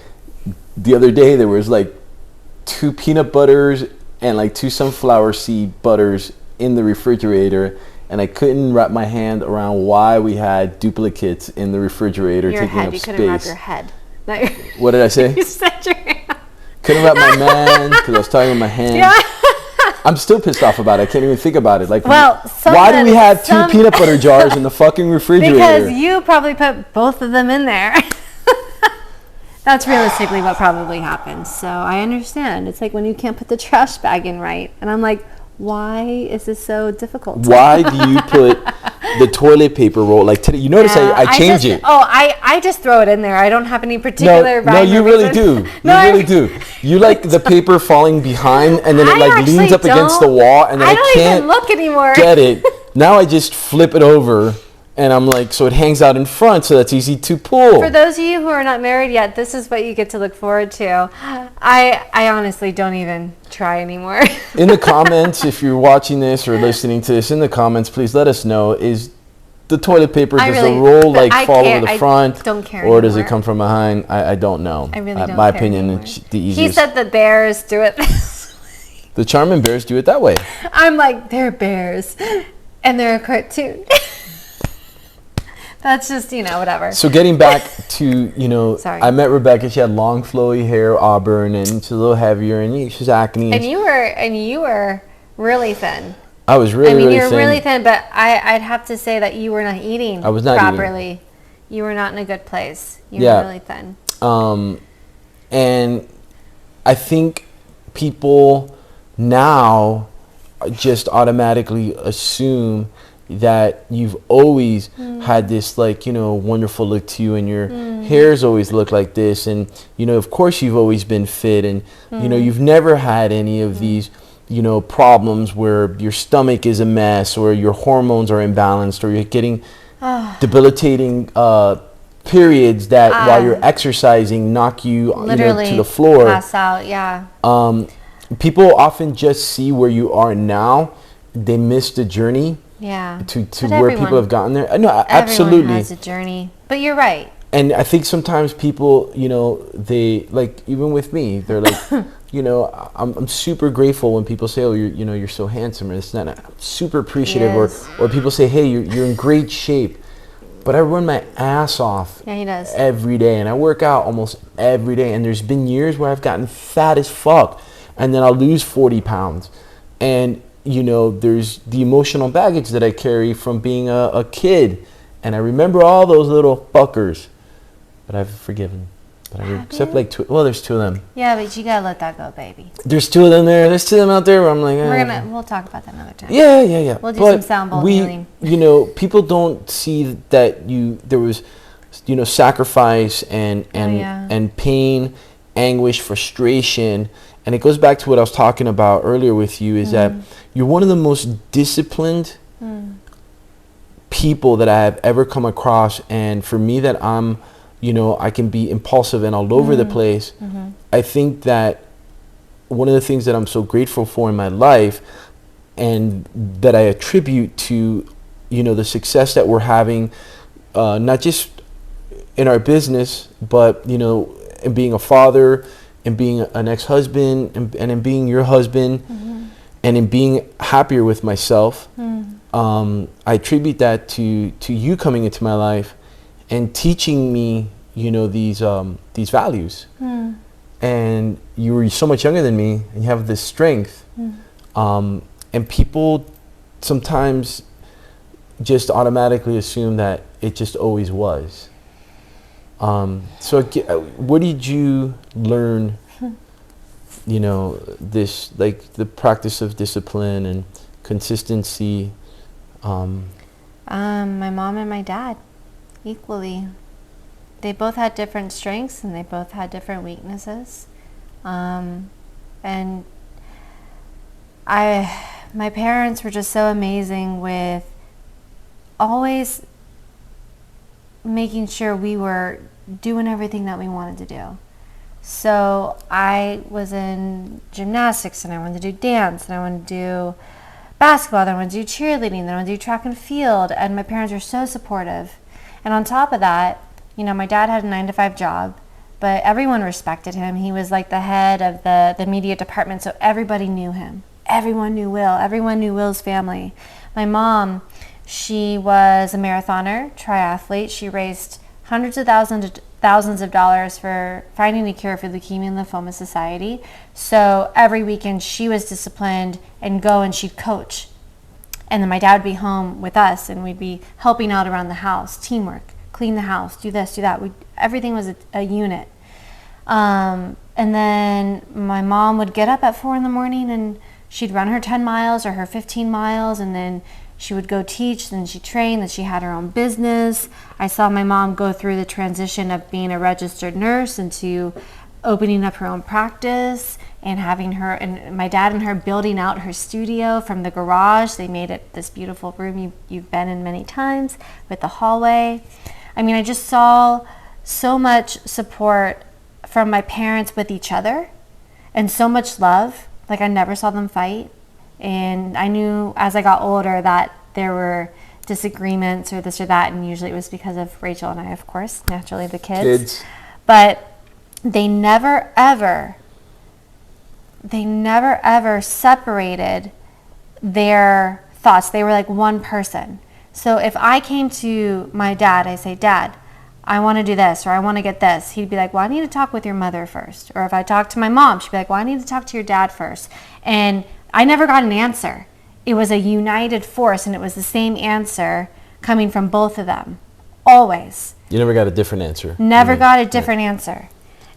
the other day there was like 2 peanut butters and like 2 sunflower seed butters in the refrigerator, and I couldn't wrap my hand around why we had duplicates in the refrigerator taking up space. You couldn't wrap your head. What did I say? You said your hand. Couldn't wrap my man because I was talking with my hand. Yeah. I'm still pissed off about it. I can't even think about it. Like, why do we have 2 peanut butter jars in the fucking refrigerator? Because you probably put both of them in there. That's realistically what probably happened. So I understand. It's like when you can't put the trash bag in right. And I'm like, why is this so difficult? Why do you put the toilet paper roll? Like today, you notice I change it. Oh, I just throw it in there. I don't have any particular No, you really do. You really do. You like the paper falling behind, and then it like leans up against the wall, and then I can't even look anymore. Get it. Now I just flip it over. And I'm like, so it hangs out in front, so that's easy to pull. For those of you who are not married yet, this is what you get to look forward to. I honestly don't even try anymore. In the comments, if you're watching this or listening to this, in the comments, please let us know, is the toilet paper, does the roll like fall over the front? Don't care or does it come from behind? I don't know. I really don't my care opinion, anymore. it's the easiest. He said the bears do it this way. The Charmin bears do it that way. I'm like, they're bears. And they're a cartoon. That's just, whatever. So getting back to, Sorry. I met Rebekah. She had long, flowy hair, auburn, and she's a little heavier, and she's acne. And you were really thin. I was really thin. You were really thin, but I'd have to say that you were not eating properly. You were not in a good place. You were really thin. And I think people now just automatically assume that you've always had this wonderful look to you, and your hair's always looked like this, and of course you've always been fit, and you've never had any of these problems where your stomach is a mess, or your hormones are imbalanced, or you're getting debilitating periods that while you're exercising knock you to the floor. Pass out. Yeah. People often just see where you are now. They miss the journey. Yeah. To where people have gotten there. No, absolutely. Everyone has a journey. But you're right. And I think sometimes people, they even with me, they're like, I'm super grateful when people say, oh, you're so handsome, or this and that. I'm super appreciative. Yes. Or people say, hey, you're in great shape. But I run my ass off every day, and I work out almost every day. And there's been years where I've gotten fat as fuck, and then I'll lose 40 pounds. And, there's the emotional baggage that I carry from being a kid. And I remember all those little fuckers. But I've forgiven. Except there's two of them. Yeah, but you gotta let that go, baby. There's two of them there. There's two of them out there where I'm like, we'll talk about that another time. Yeah. We'll do some sound bowl healing. People don't see that there was, sacrifice and pain, anguish, frustration. And it goes back to what I was talking about earlier with you, is that you're one of the most disciplined people that I have ever come across. And for me, that I'm, I can be impulsive and all over the place. I think that one of the things that I'm so grateful for in my life, and that I attribute to, the success that we're having, not just in our business, but, in being a father, and being an ex-husband, and in being your husband, and in being happier with myself. I attribute that to you coming into my life and teaching me, these values. And you were so much younger than me, and you have this strength. And people sometimes just automatically assume that it just always was. So what did you learn, this, the practice of discipline and consistency? My mom and my dad, equally. They both had different strengths, and they both had different weaknesses. And my parents were just so amazing with always making sure we were doing everything that we wanted to do. So I was in gymnastics, and I wanted to do dance, and I wanted to do basketball, then I wanted to do cheerleading, then I wanted to do track and field, and my parents were so supportive. And on top of that, my dad had a 9-to-5 job, but everyone respected him. He was like the head of the media department, so everybody knew him. Everyone knew Will. Everyone knew Will's family. My mom, she was a marathoner, triathlete. She raised hundreds of thousands of dollars for finding a cure for Leukemia and Lymphoma Society. So every weekend she was disciplined and go, and she'd coach. And then my dad would be home with us, and we'd be helping out around the house, teamwork, clean the house, do this, do that. Everything was a unit. And then my mom would get up at 4 a.m. and she'd run her 10 miles or her 15 miles, and then she would go teach, then she trained, then she had her own business. I saw my mom go through the transition of being a registered nurse into opening up her own practice, and having her, and my dad and her building out her studio from the garage. They made it this beautiful room you've been in many times, with the hallway. I mean, I just saw so much support from my parents with each other, and so much love. Like, I never saw them fight. And I knew as I got older that there were disagreements or this or that, and usually it was because of Rachel and I, of course, naturally the kids. But they never ever separated their thoughts. They were like one person. So if I came to my dad, I say, Dad, I want to do this, or I want to get this. He'd be like, well, I need to talk with your mother first. Or if I talk to my mom, she'd be like, well, I need to talk to your dad first. And I never got an answer. It was a united force, and it was the same answer coming from both of them. Always. You never got a different answer. Never got a different answer.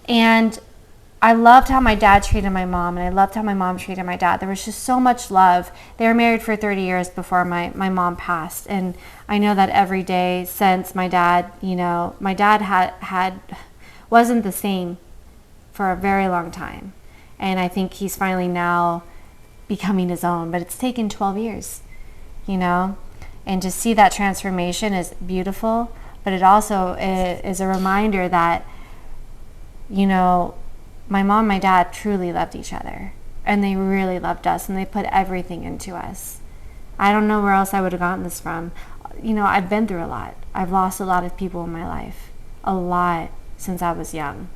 And I loved how my dad treated my mom, and I loved how my mom treated my dad. There was just so much love. They were married for 30 years before my mom passed. And I know that every day since my dad, my dad wasn't the same for a very long time. And I think he's finally now becoming his own. But it's taken 12 years, And to see that transformation is beautiful. But it also is a reminder that, my mom and my dad truly loved each other, and they really loved us, and they put everything into us. I don't know where else I would have gotten this from. I've been through a lot. I've lost a lot of people in my life, a lot since I was young.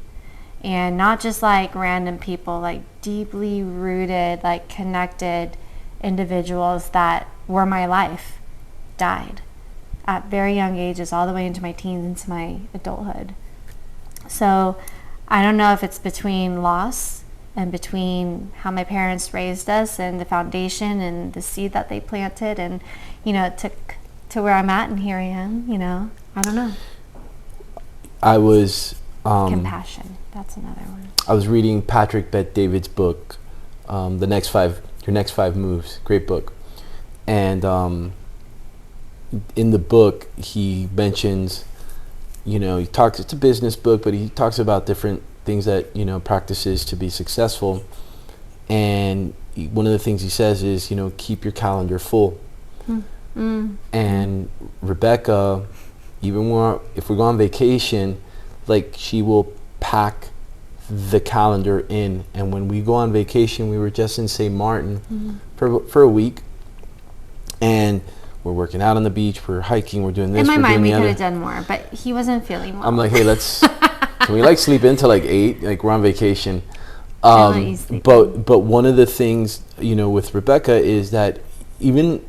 And not just like random people, like deeply rooted, like connected individuals that were my life died at very young ages, all the way into my teens, into my adulthood. So I don't know if it's between loss and between how my parents raised us and the foundation and the seed that they planted, and it took to where I'm at, and here I am. I don't know. I was compassion. That's another one. I was reading Patrick Bet-David's book, Your Next Five Moves. Great book. And in the book he mentions, it's a business book, but he talks about different things that, practices to be successful. And one of the things he says is, keep your calendar full. And Rebekah, even if we go on vacation, like, she will pack the calendar in. And when we go on vacation, we were just in St. Martin for a week. And we're working out on the beach, we're hiking, we're doing this. In my mind, we could have done more, but he wasn't feeling well. I'm like, hey, can we sleep in till 8? Like, we're on vacation. But one of the things, with Rebekah is that even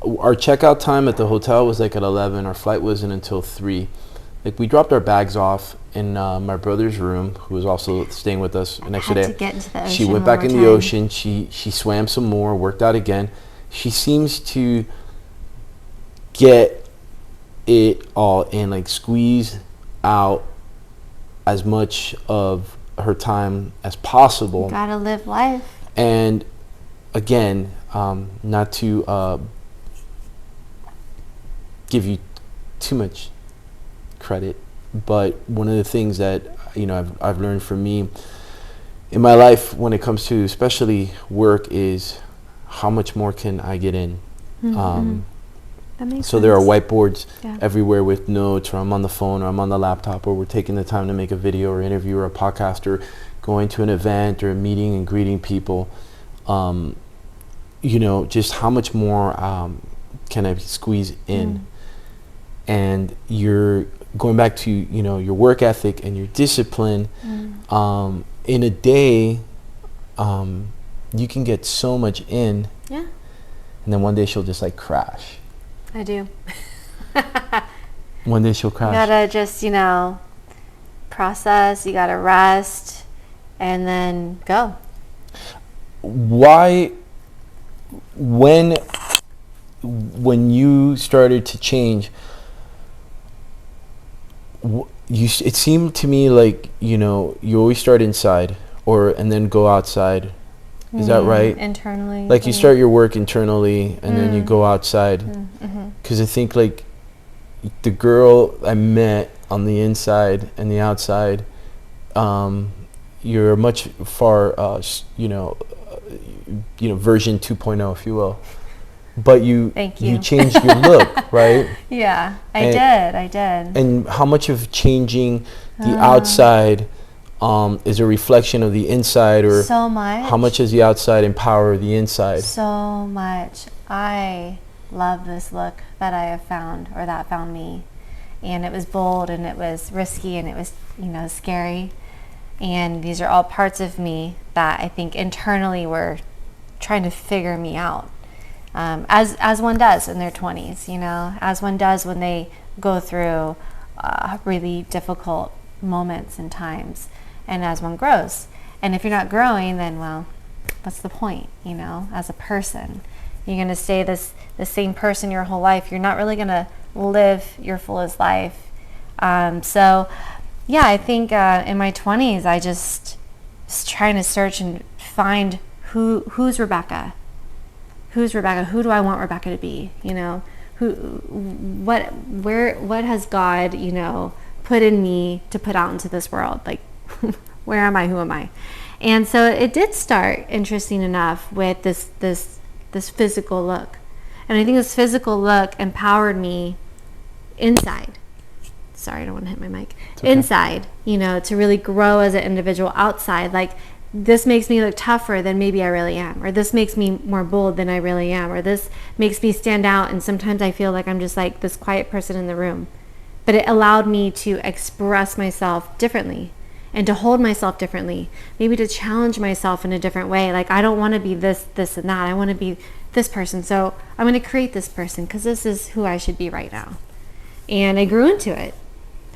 our checkout time at the hotel was at 11. Our flight wasn't until 3. Like, we dropped our bags off in my brother's room, who was also staying with us an extra day. To get into the ocean. She went back in the ocean. She swam some more, worked out again. She seems to get it all in, squeeze out as much of her time as possible. You gotta live life. And again, not to give you too much credit, but one of the things that I've learned from me in my life when it comes to especially work is how much more can I get in. That makes so sense. There are whiteboards everywhere with notes, or I'm on the phone, or I'm on the laptop, or we're taking the time to make a video or interview or a podcast, or going to an event or a meeting and greeting people. Just how much more can I squeeze in? And you're going back to your work ethic and your discipline. In a day, you can get so much in. Yeah. And then one day she'll just crash. I do. One day she'll crash. You gotta just, process, you gotta rest, and then go. Why, when you started to change, it seemed to me like, you always start inside and then go outside. Is that right? Internally. Like, you start your work internally and then you go outside. Because I think the girl I met on the inside and the outside, you're much far, version 2.0, if you will. But you changed your look, right? Yeah, I did. And how much of changing the outside is a reflection of the inside, or so much? How much does the outside empower the inside? So much. I love this look that I have found, or that found me. And it was bold, and it was risky, and it was, scary. And these are all parts of me that I think internally were trying to figure me out. as one does in their 20s, you know, as one does when they go through really difficult moments and times, and as one grows. And if you're not growing, then, well, what's the point, you know, as a person? You're going to stay the same person your whole life. You're not really going to live your fullest life. So, yeah, I think in my 20s, I just was trying to search and find who's Rebekah? Who's Rebekah? Who do I want Rebekah to be? You know, what has God, you know, put in me to put out into this world? Like, where am I? Who am I? And so it did start, interesting enough, with this physical look. And I think this physical look empowered me inside. Sorry, I don't want to hit my mic. Okay. Inside, you know, to really grow as an individual. Outside, like, this makes me look tougher than maybe I really am, or this makes me more bold than I really am, or this makes me stand out, and sometimes I feel like I'm just like this quiet person in the room. But it allowed me to express myself differently and to hold myself differently, maybe to challenge myself in a different way. Like, I don't want to be this, and that. I want to be this person, so I'm going to create this person because this is who I should be right now. And I grew into it.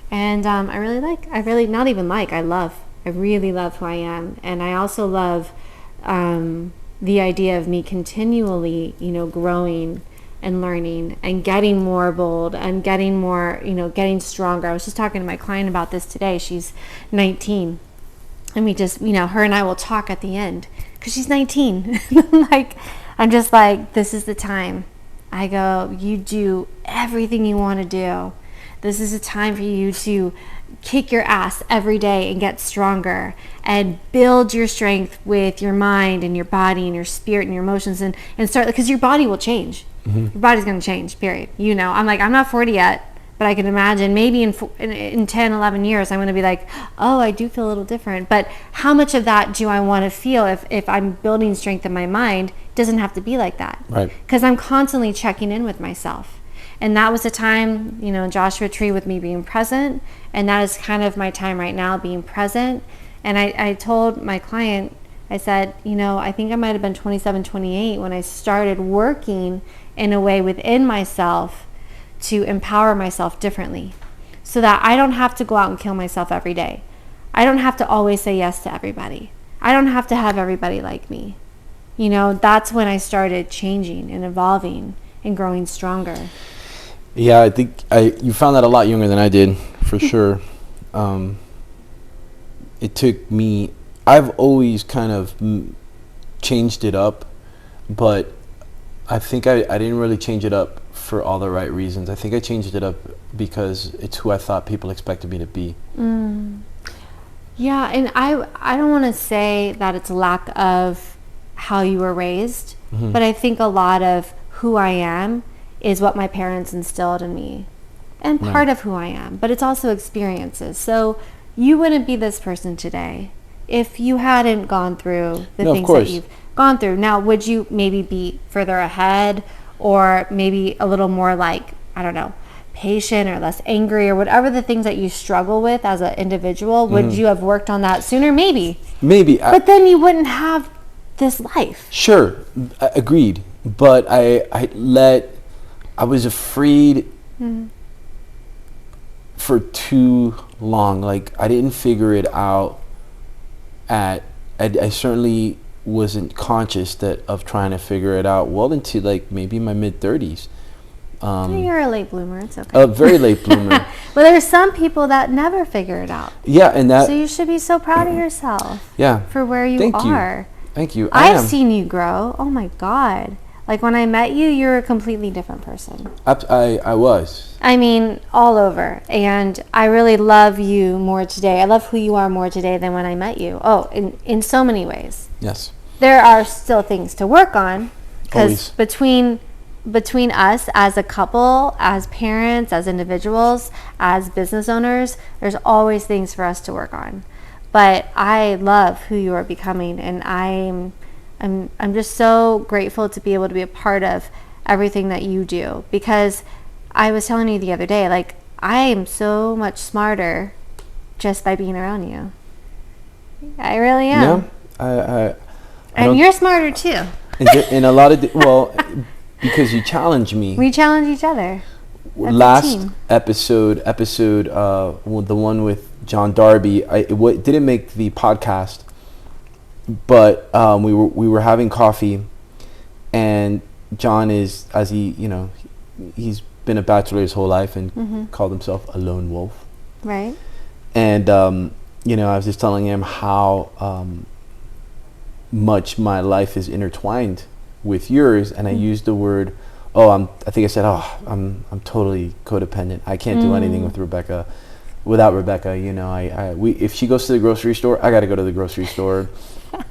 And I really love who I am. And I also love the idea of me continually, you know, growing and learning and getting more bold and getting more, you know, getting stronger. I was just talking to my client about this today. She's 19. And we just, you know, her and I will talk at the end because she's 19. I'm just like, this is the time. I go, you do everything you want to do. This is a time for you to kick your ass every day and get stronger and build your strength with your mind and your body and your spirit and your emotions and start, because your body will change. Mm-hmm. Your body's going to change, period. You know, I'm not 40 yet, but I can imagine maybe in 10, 11 years, I'm going to be like, oh, I do feel a little different. But how much of that do I want to feel if I'm building strength in my mind? It doesn't have to be like that. Right. Because I'm constantly checking in with myself. And that was a time, you know, Joshua Tree with me being present. And that is kind of my time right now, being present. And I told my client, I said, you know, I think I might have been 27, 28 when I started working in a way within myself to empower myself differently so that I don't have to go out and kill myself every day. I don't have to always say yes to everybody. I don't have to have everybody like me. You know, that's when I started changing and evolving and growing stronger. Yeah, I think you found that a lot younger than I did, for sure. It took me, I've always kind of changed it up, but I think I didn't really change it up for all the right reasons. I think I changed it up because it's who I thought people expected me to be. Yeah, and I don't want to say that it's lack of how you were raised, mm-hmm. but I think a lot of who I am is what my parents instilled in me, and part of who I am, but it's also experiences. So you wouldn't be this person today if you hadn't gone through the things that you've gone through. Now, would you maybe be further ahead, or maybe a little more like, I don't know, patient or less angry, or whatever the things that you struggle with as an individual? Would you have worked on that sooner? Maybe. But then you wouldn't have this life. Sure, agreed. But I was afraid for too long. Like, I didn't figure it out I certainly wasn't conscious of trying to figure it out well into like maybe my mid-30s. You're a late bloomer. It's okay. A very late bloomer. Well, there's some people that never figure it out. Yeah, and that. So you should be so proud of yourself. Yeah. For where you are. Thank you. I've seen you grow. Oh my God. Like, when I met you, you're a completely different person. I was. I mean, all over. And I really love you more today. I love who you are more today than when I met you. Oh, in so many ways. Yes. There are still things to work on. Because between us as a couple, as parents, as individuals, as business owners, there's always things for us to work on. But I love who you are becoming, and I'm just so grateful to be able to be a part of everything that you do, because I was telling you the other day, like, I am so much smarter just by being around you. I really am. Yeah, and you're smarter too. In a lot of because you challenge me. We challenge each other. That's Last episode, the one with John Darby, it didn't make the podcast, but we were having coffee, and John is, as he's been a bachelor his whole life and called himself a lone wolf. Right. And I was just telling him how much my life is intertwined with yours, and I used the word, I'm totally codependent. I can't do anything without Rebekah. If she goes to the grocery store, I got to go to the grocery store.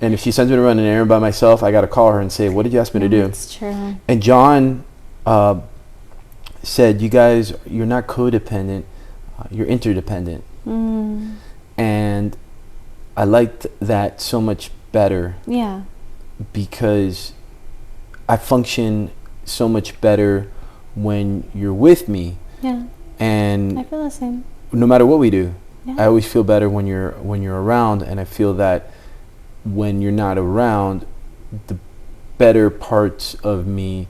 And if she sends me to run an errand by myself, I got to call her and say, what did you ask me to do? That's true. And John said, you guys, you're not codependent, you're interdependent. And I liked that so much better. Yeah. Because I function so much better when you're with me. Yeah. And I feel the same. No matter what we do, yeah. I always feel better when you're around, and I feel that when you're not around, the better parts of me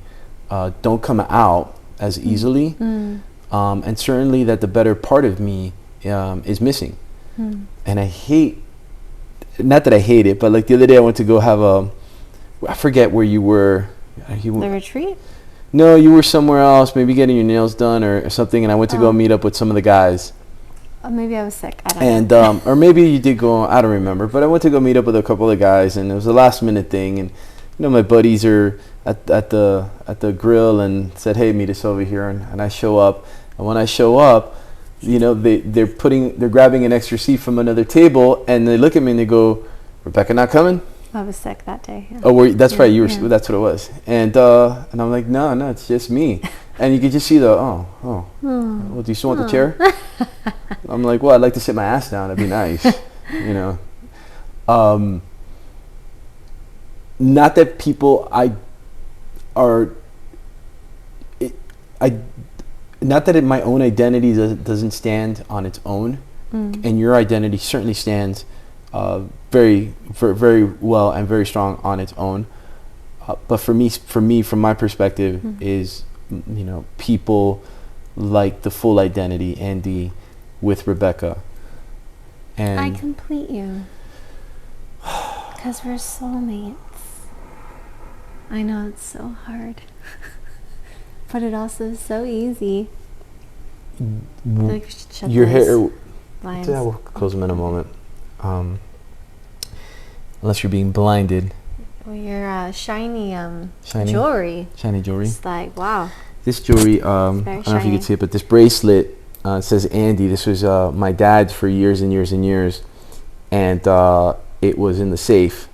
don't come out as easily, and certainly that the better part of me is missing. And I hate, not that I hate it, but like the other day I went to go have I forget where you were. The retreat? No, you were somewhere else, maybe getting your nails done or something, and I went to go meet up with some of the guys. Oh, maybe I was sick. I don't know. Or maybe you did go, I don't remember, but I went to go meet up with a couple of guys, and it was a last minute thing, and my buddies are at the grill and said, hey, meet us over here, and I show up, and when I show up, they're grabbing an extra seat from another table, and they look at me and they go, Rebekah not coming? I was sick that day. Yeah. Oh, that's right. You were. Yeah. That's what it was. And I'm like, no, it's just me. And you could just see well, do you still want the chair? I'm like, well, I'd like to sit my ass down. That'd be nice. Not that people not that my own identity doesn't stand on its own, and your identity certainly stands very, very well and very strong on its own. But for me, from my perspective, is people like the full identity, Andy, with Rebekah. And I complete you because we're soulmates. I know it's so hard, but it also is so easy. I feel like we should shut your hair. blinds. Yeah, we'll close them in a moment. Unless you're being blinded. Well, your shiny jewelry. Shiny jewelry. It's like, wow. This jewelry, I don't know if you can see it, but this bracelet says Andy. This was my dad's for years and years and years. And it was in the safe.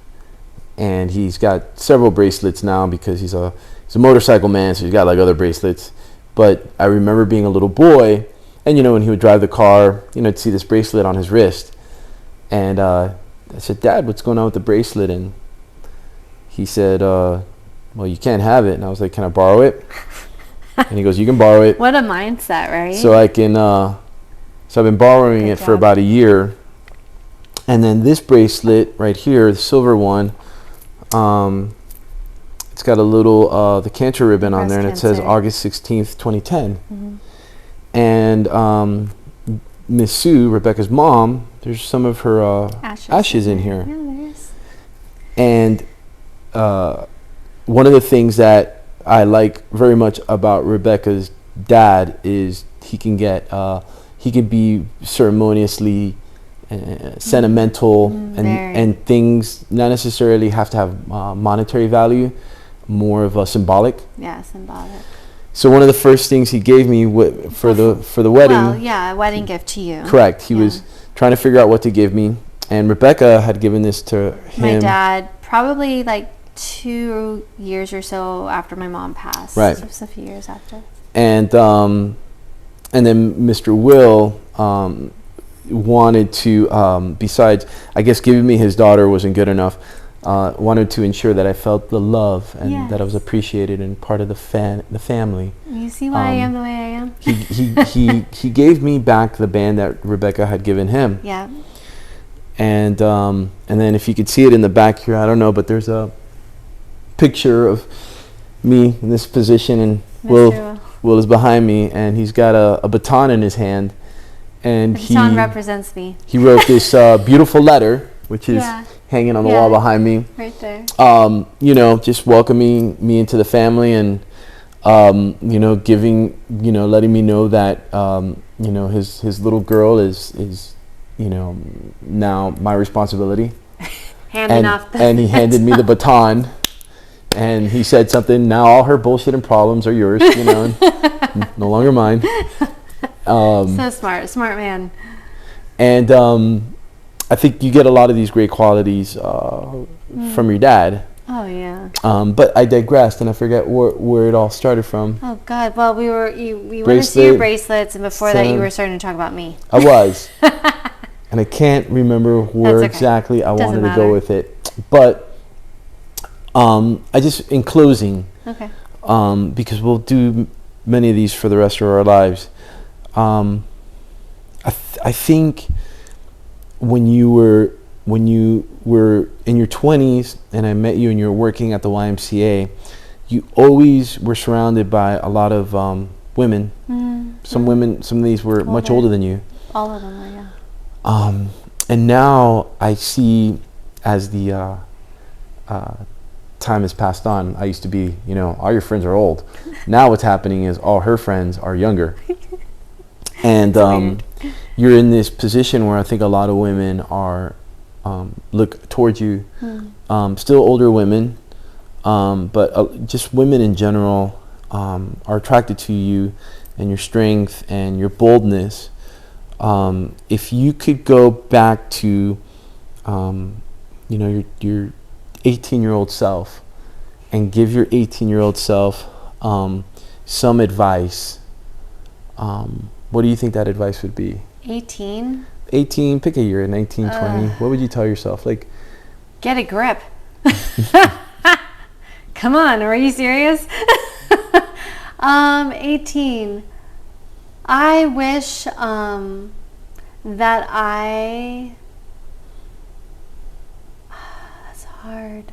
And he's got several bracelets now because he's a motorcycle man, so he's got like other bracelets. But I remember being a little boy, and when he would drive the car, to see this bracelet on his wrist. And I said, Dad, what's going on with the bracelet? And he said, well, you can't have it. And I was like, can I borrow it? And he goes, you can borrow it. What a mindset, right? So I can, so I've been borrowing it for about a year. And then this bracelet right here, the silver one, it's got a little, the cancer ribbon on there, and it says August 16th, 2010. And Miss Sue, Rebekah's mom, there's some of her ashes in here. Yeah, there is. And one of the things that I like very much about Rebekah's dad is he can be ceremoniously sentimental, and things not necessarily have to have monetary value, more of a symbolic. Yeah, symbolic. So one of the first things he gave me for the wedding. Well, yeah, a wedding gift to you. Correct. He was trying to figure out what to give me, and Rebekah had given this to him. My dad, probably like 2 years or so after my mom passed. Right. Just a few years after. And then Mr. Will wanted to, besides, I guess giving me his daughter wasn't good enough, wanted to ensure that I felt the love and that I was appreciated and part of the family. You see why I am the way I am? He gave me back the band that Rebekah had given him. Yeah. And then if you could see it in the back here, I don't know, but there's a picture of me in this position, and Will is behind me, and he's got a baton in his hand, and the baton represents me. He wrote this beautiful letter, which is hanging on the wall behind me. Right there. You know, just welcoming me into the family, and you know, giving, you know, letting me know that you know, his little girl is you know, now my responsibility. And he handed me the baton, and he said something. Now all her bullshit and problems are yours, you know, and no longer mine. So smart man. And I think you get a lot of these great qualities from your dad. Oh yeah. But I digressed, and I forget where it all started from. Oh God. Well, we went to see your bracelets, and before that, you were starting to talk about me. I was. And I can't remember where exactly I wanted to go with it. But I just, in closing, because we'll do many of these for the rest of our lives, I think when you were in your 20s and I met you and you were working at the YMCA, you always were surrounded by a lot of women. Some women, some of these were much older than you. All of them were, yeah. And now I see, as the time has passed on, I used to be, you know, all your friends are old. Now what's happening is all her friends are younger. And you're in this position where I think a lot of women are look towards you, still older women, but just women in general are attracted to you and your strength and your boldness. If you could go back to, you know, your 18-year-old self and give your 18-year-old self some advice, what do you think that advice would be? 18, pick a year, 19, 20. What would you tell yourself? Like, get a grip. Come on, are you serious? 18. I wish that that's hard.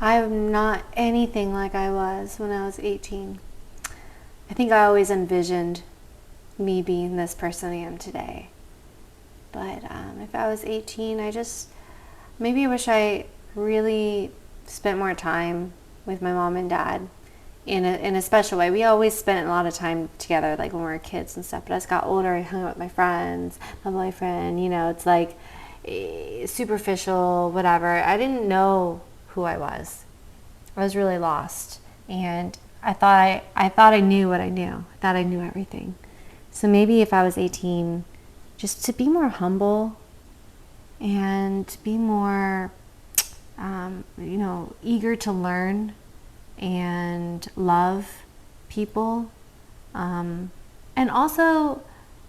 I'm not anything like I was when I was 18. I think I always envisioned me being this person I am today. But if I was 18, I wish I really spent more time with my mom and dad. In a special way. We always spent a lot of time together, like when we were kids and stuff. But as I got older, I hung out with my friends, my boyfriend. You know, it's like superficial, whatever. I didn't know who I was. I was really lost, and I thought I knew what I knew. I thought I knew everything. So maybe if I was 18, just to be more humble and to be more, you know, eager to learn and love people. And also,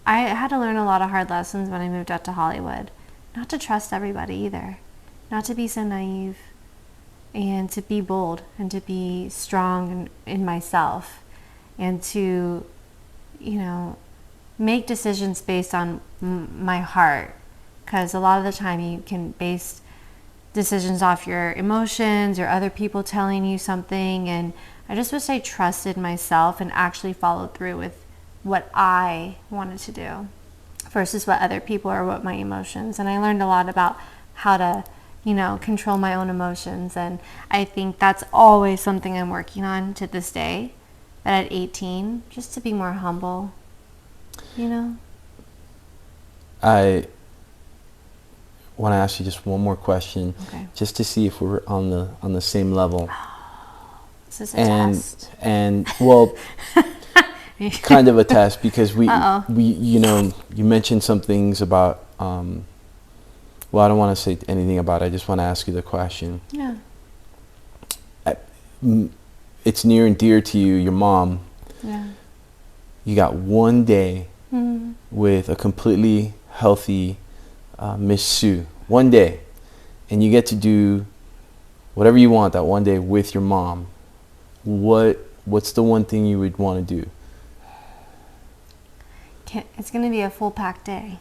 I had to learn a lot of hard lessons when I moved out to Hollywood. Not to trust everybody either. Not to be so naive. And to be bold and to be strong in myself. And to, you know, make decisions based on my heart. Because a lot of the time you can base decisions off your emotions or other people telling you something, and I just wish I trusted myself and actually followed through with what I wanted to do versus what other people or what my emotions. And I learned a lot about how to, you know, control my own emotions, and I think that's always something I'm working on to this day. But at 18, just to be more humble, you know. I want to ask you just one more question, just to see if we're on the same level. This is a test. And well, kind of a test, because we you know, you mentioned some things about well, I don't want to say anything about it. I just want to ask you the question. Yeah. It's near and dear to you, your mom. Yeah. You got one day with a completely healthy Miss Sue, one day, and you get to do whatever you want that one day with your mom. What's the one thing you would want to do? It's going to be a full packed day.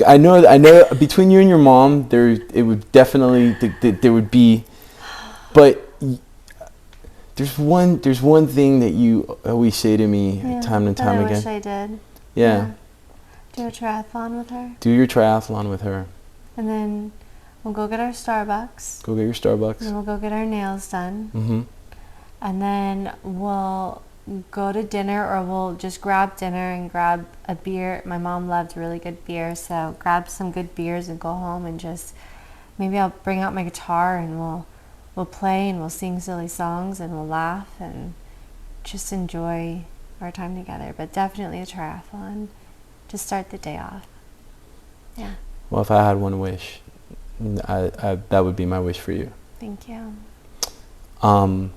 I know between you and your mom, it would definitely there would be, but There's one thing that you always say to me time and time again. I wish I did. Yeah. Do a triathlon with her. Do your triathlon with her. And then we'll go get our Starbucks. Go get your Starbucks. And then we'll go get our nails done. Mm-hmm. And then we'll go to dinner, or we'll just grab dinner and grab a beer. My mom loved really good beer, so grab some good beers and go home and just, maybe I'll bring out my guitar and we'll play and we'll sing silly songs and we'll laugh and just enjoy our time together. But definitely a triathlon to start the day off. Yeah. Well, if I had one wish, I that would be my wish for you. Thank you. A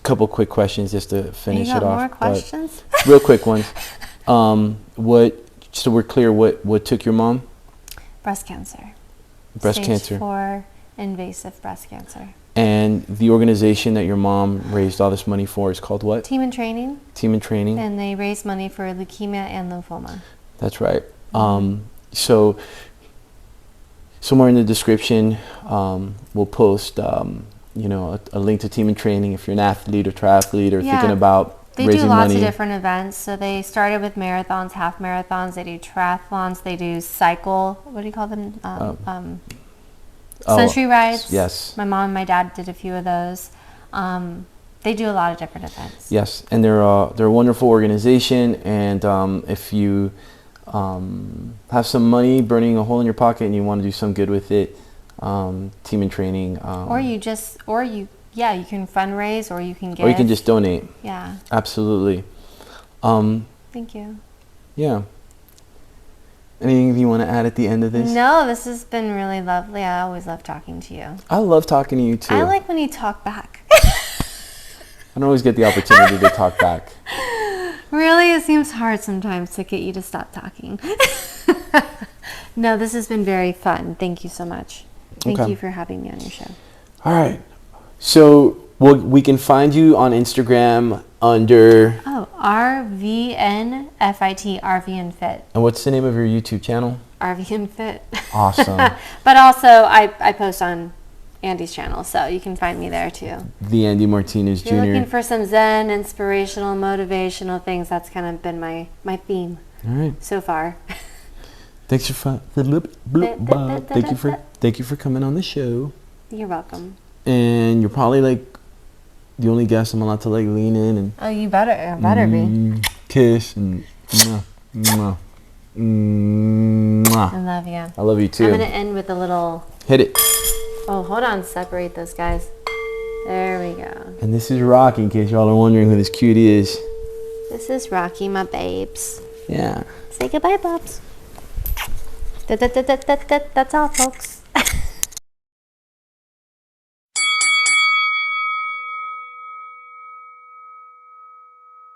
couple quick questions just to finish it off. You got more questions? Real quick ones. So we're clear, what took your mom? Breast cancer. Stage cancer. 4 invasive breast cancer. And the organization that your mom raised all this money for is called what? Team in Training. Team in Training. And they raise money for leukemia and lymphoma. That's right. So somewhere in the description, we'll post, a link to Team in Training if you're an athlete or triathlete or thinking about they raising money. They do lots of different events. So they started with marathons, half marathons. They do triathlons. They do cycle. What do you call them? Century rides. Yes. My mom and my dad did a few of those. They do a lot of different events. Yes, and they're a wonderful organization. And if you have some money burning a hole in your pocket and you want to do some good with it, Team in Training. You can fundraise, or you can give. Or you can just donate. Yeah. Absolutely. Thank you. Yeah. Anything you want to add at the end of this? No, this has been really lovely. I always love talking to you. I love talking to you too. I like when you talk back. I don't always get the opportunity to talk back. Really? It seems hard sometimes to get you to stop talking. No, this has been very fun. Thank you so much. Thank you for having me on your show. All right. So we can find you on Instagram under... RVNFIT, RVNFIT. And what's the name of your YouTube channel? RVNFIT. Awesome. But also, I post on Andy's channel, so you can find me there too. The Andy Martinez Jr. If you're looking for some Zen, inspirational, motivational things, that's kind of been my theme so far. Thanks for thank you for coming on the show. You're welcome. And you're probably like the only guest I'm allowed to like lean in and you better be kiss and mwah. I love you. I love you too. I'm gonna end with a little hit it. Oh, hold on, separate those guys. There we go. And this is Rocky, in case y'all are wondering who this cutie is. This is Rocky, my babes. Yeah. Say goodbye, Bubs. That's all, folks.